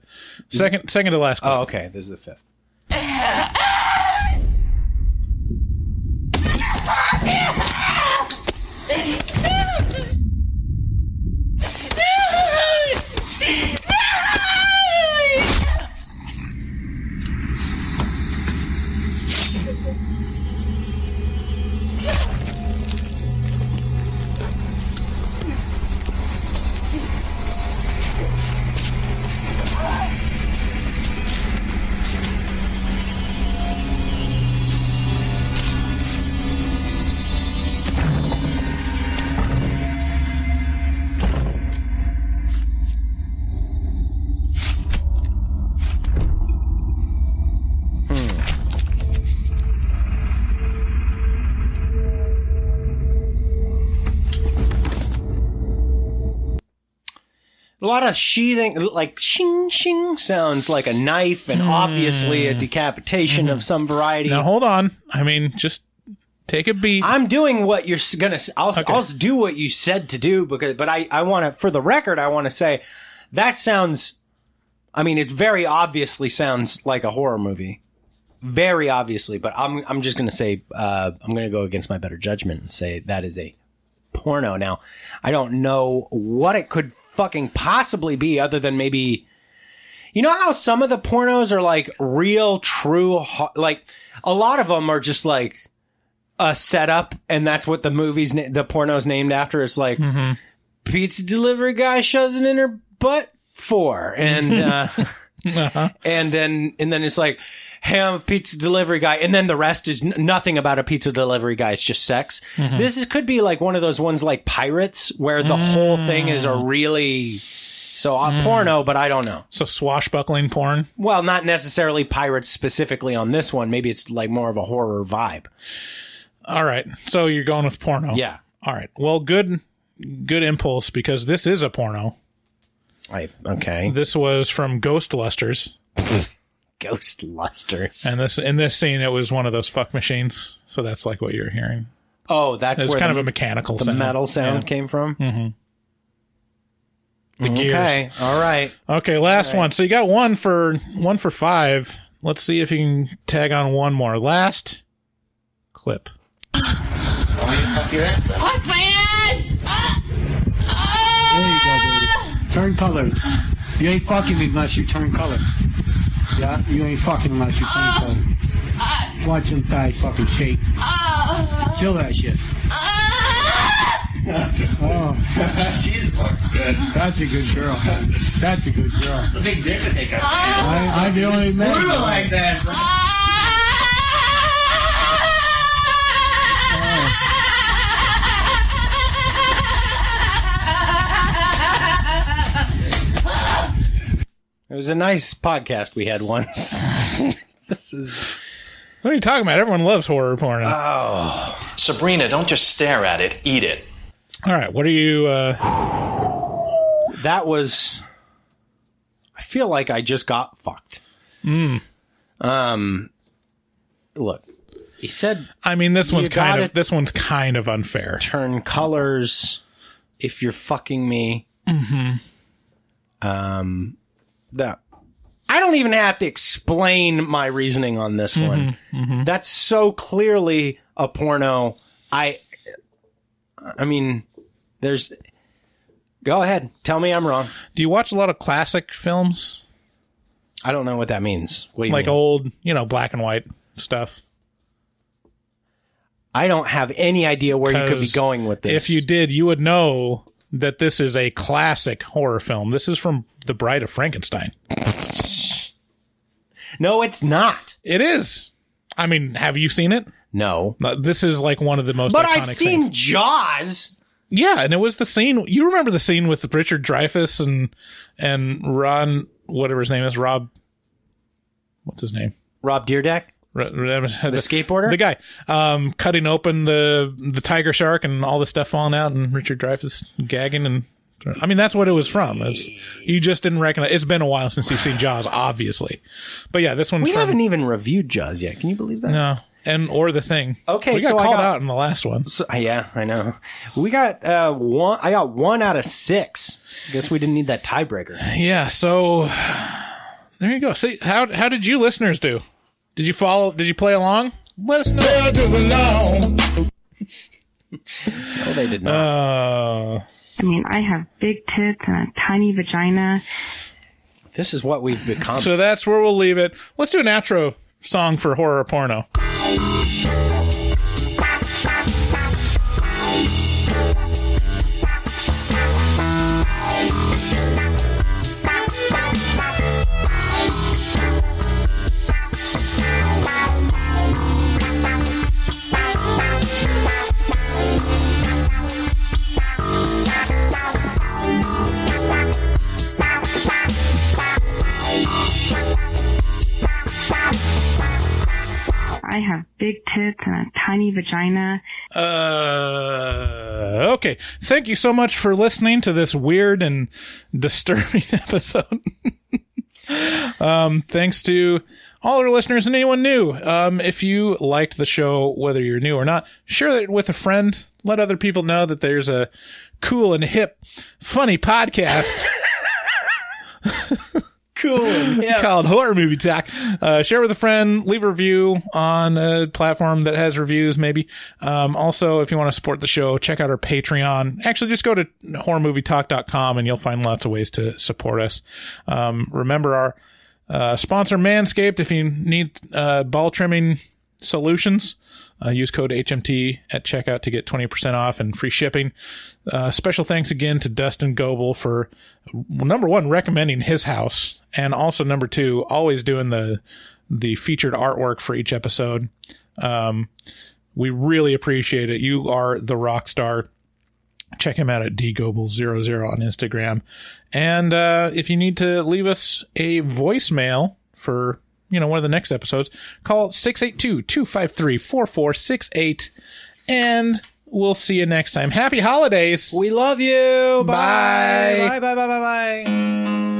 second to last clip. Oh, okay. This is the fifth. A lot of sheathing, like shing shing sounds like a knife, and obviously a decapitation of some variety. Now hold on. I mean, just take a beat. I'm doing what you're gonna. I'll do what you said to do but I want to, for the record, I want to say that sounds. I mean, it very obviously sounds like a horror movie, very obviously. But I'm just gonna say I'm gonna go against my better judgment and say that is a porno. Now, I don't know what it could fucking possibly be other than maybe, you know how some of the pornos are like real true, like a lot of them are just like a setup, and that's what the porno's named after. It's like pizza delivery guy shoves it in her butt for, and and then it's like, hey, I'm a pizza delivery guy, and then the rest is nothing about a pizza delivery guy. It's just sex. This could be like one of those ones like Pirates, where the whole thing is a really porno, but I don't know. So swashbuckling porn? Well, not necessarily Pirates specifically on this one. Maybe it's like more of a horror vibe. All right, so you're going with porno. Yeah. All right. Well, good impulse, because this is a porno. Okay. This was from Ghost Lusters. Ghost Lusters. And in this scene, it was one of those fuck machines. So that's like what you're hearing. Oh, that's where kind of a mechanical the sound. metal sound came from? The gears. Okay, all right. Okay, last one. So you got one for 5. Let's see if you can tag on one more. Last clip. Want me to fuck your ass up? Fuck my ass! There you go, baby. Turn colors. You ain't fucking me unless you turn color. Yeah? You ain't fucking unless you turn color. Watch them thighs fucking shake. Kill that shit. Oh. She's fucking good. That's a good girl. That's a good girl. A big dick to take out. I'm the only man. Brutal like that. It was a nice podcast we had once. This is... What are you talking about? Everyone loves horror porn. Oh. Sabrina, don't just stare at it. Eat it. All right. What are you... That was... I feel like I just got fucked. Look. He said... I mean, this one's kind of unfair. Turn colors if you're fucking me. That I don't even have to explain my reasoning on this one. That's so clearly a porno. I mean, there's... Go ahead. Tell me I'm wrong. Do you watch a lot of classic films? I don't know what that means. What do you mean? Like old, black and white stuff? I don't have any idea where you could be going with this. If you did, you would know that this is a classic horror film. This is from The Bride of Frankenstein. No, it's not. It is. I mean, have you seen it? No. This is like one of the most But iconic I've seen scenes. Jaws. Yeah, and it was the scene. You remember the scene with Richard Dreyfuss and Ron, whatever his name is, Rob. What's his name? Rob Dyrdek? The skateboarder? The guy. Cutting open the tiger shark and all the stuff falling out, and Richard Dreyfuss gagging and I mean, that's what it was from. You just didn't recognize. It's been a while since you've seen Jaws, obviously. But yeah, this one's We haven't even reviewed Jaws yet. Can you believe that? No. Or The Thing. Okay, we got called out in the last one. So, yeah, I know. We got one. I got 1 out of 6. Guess we didn't need that tiebreaker. Yeah, so there you go. See, how did you listeners do? Did you follow? Did you play along? Let us know. No, they did not. I mean, I have big tits and a tiny vagina. This is what we've become. So that's where we'll leave it. Let's do an outro song for horror or porno. I have big tits and a tiny vagina. Okay. Thank you so much for listening to this weird and disturbing episode. Thanks to all our listeners and anyone new. If you liked the show, whether you're new or not, share it with a friend. Let other people know that there's a cool and hip, funny podcast. Cool. Yeah. Called Horror Movie Talk. Share with a friend. Leave a review on a platform that has reviews, maybe. Also, if you want to support the show, check out our Patreon. Actually, just go to horrormovietalk.com and you'll find lots of ways to support us. Remember our sponsor, Manscaped. If you need ball trimming solutions, use code HMT at checkout to get 20% off and free shipping. Special thanks again to Dustin Goebel for, number one, recommending his house, and also number two, always doing the featured artwork for each episode. We really appreciate it. You are the rock star. Check him out at dgoebel00 on Instagram. And if you need to leave us a voicemail for one of the next episodes, call 682-253-4468, and we'll see you next time. Happy holidays. We love you. Bye. Bye.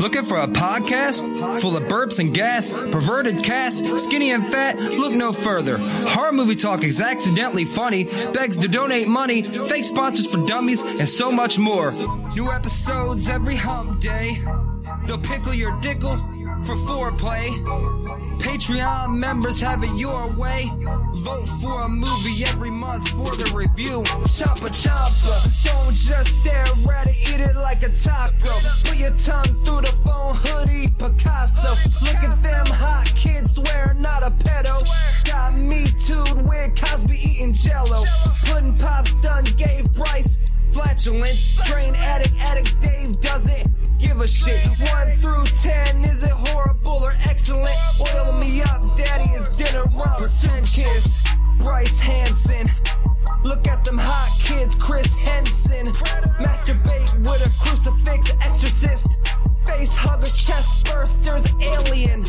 Looking for a podcast full of burps and gas, perverted cast, skinny and fat? Look no further. Horror Movie Talk is accidentally funny, begs to donate money, fake sponsors for dummies, and so much more. New episodes every hump day. They'll pickle your dickle for foreplay. Patreon members have it your way. Vote for a movie every month for the review. Choppa choppa, don't just stare at it, eat it like a taco. Put your tongue through the phone, hoodie, Picasso. Look at them hot kids, swear not a pedo. Got me too'd with Cosby eating jello. Pudding Pops done gave Bryce flatulence. Train addict Dave doesn't give a shit. 1 through 10, is it horrible or excellent? Oil me up, daddy, is dinner rumps. Kiss Bryce Hansen. Look at them hot kids, Chris Henson. Masturbate with a crucifix, exorcist. Face huggers, chest bursters, alien.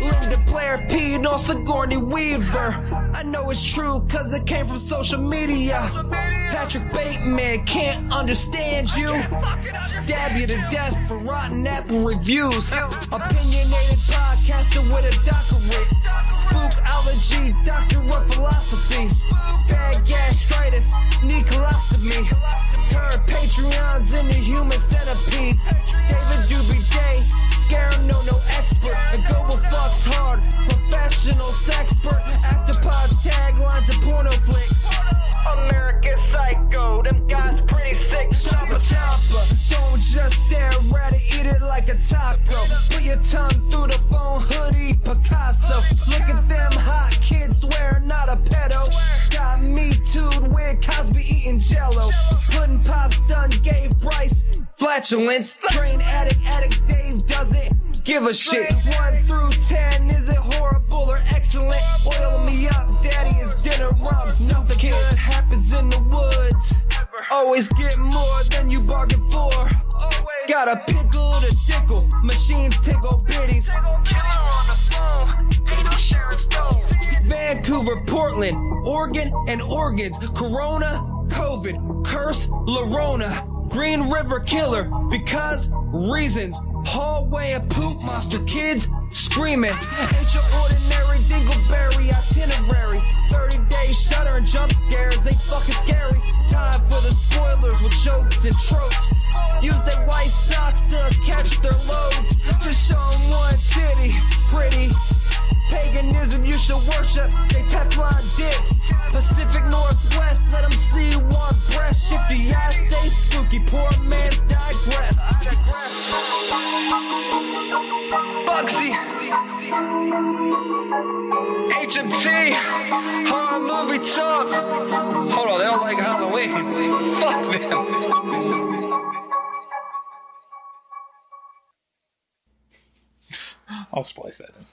Linda Blair peed on Sigourney Weaver. I know it's true cause it came from social media. Patrick Bateman can't understand you. Stab you to death for rotten apple reviews. Opinionated podcaster with a doctorate. Spookology, doctor of philosophy. Bad gastritis, need colostomy. Turn Patreons into human centipedes. David Doobie Day, scare him, no expert. And Goebel fucks hard, professional sexpert. Afterpods, taglines, and porno flicks. American Psycho, them guys pretty sick. Choppa choppa, don't just stare at it, eat it like a taco. Put your tongue through the phone, hoodie, Picasso. Look at them hot kids, swear not a pedo. Got me too'd with Cosby eating jello. Pudding Pops done gave Bryce flatulence. Train addict Dave doesn't give a shit. 1 through 10, is it horrible or excellent? Oil me up, daddy, is dinner rumps. Nothing good happens in the woods. Always get more than you bargained for. Got a pickle to dickle, machines tickle bitties. Killer on the phone, ain't no Sharon Stone. Vancouver, Portland, Oregon, and organs. Corona, COVID, curse, Lorona. Green River Killer, because reasons. Hallway of poop monster kids screaming. Ain't your ordinary dingleberry itinerary. 30-day shutter and jump scares, they fucking scary. Time for the spoilers with jokes and tropes. Use their white socks to catch their loads. Just show them one titty, pretty. Paganism you should worship, they Teflon dicks. Pacific Northwest, let them see one breast. Shifty ass, stay spooky, poor man's digress. Bugsy, HMT, horror movie talk. Hold on, they don't like Halloween. Fuck them. I'll splice that in.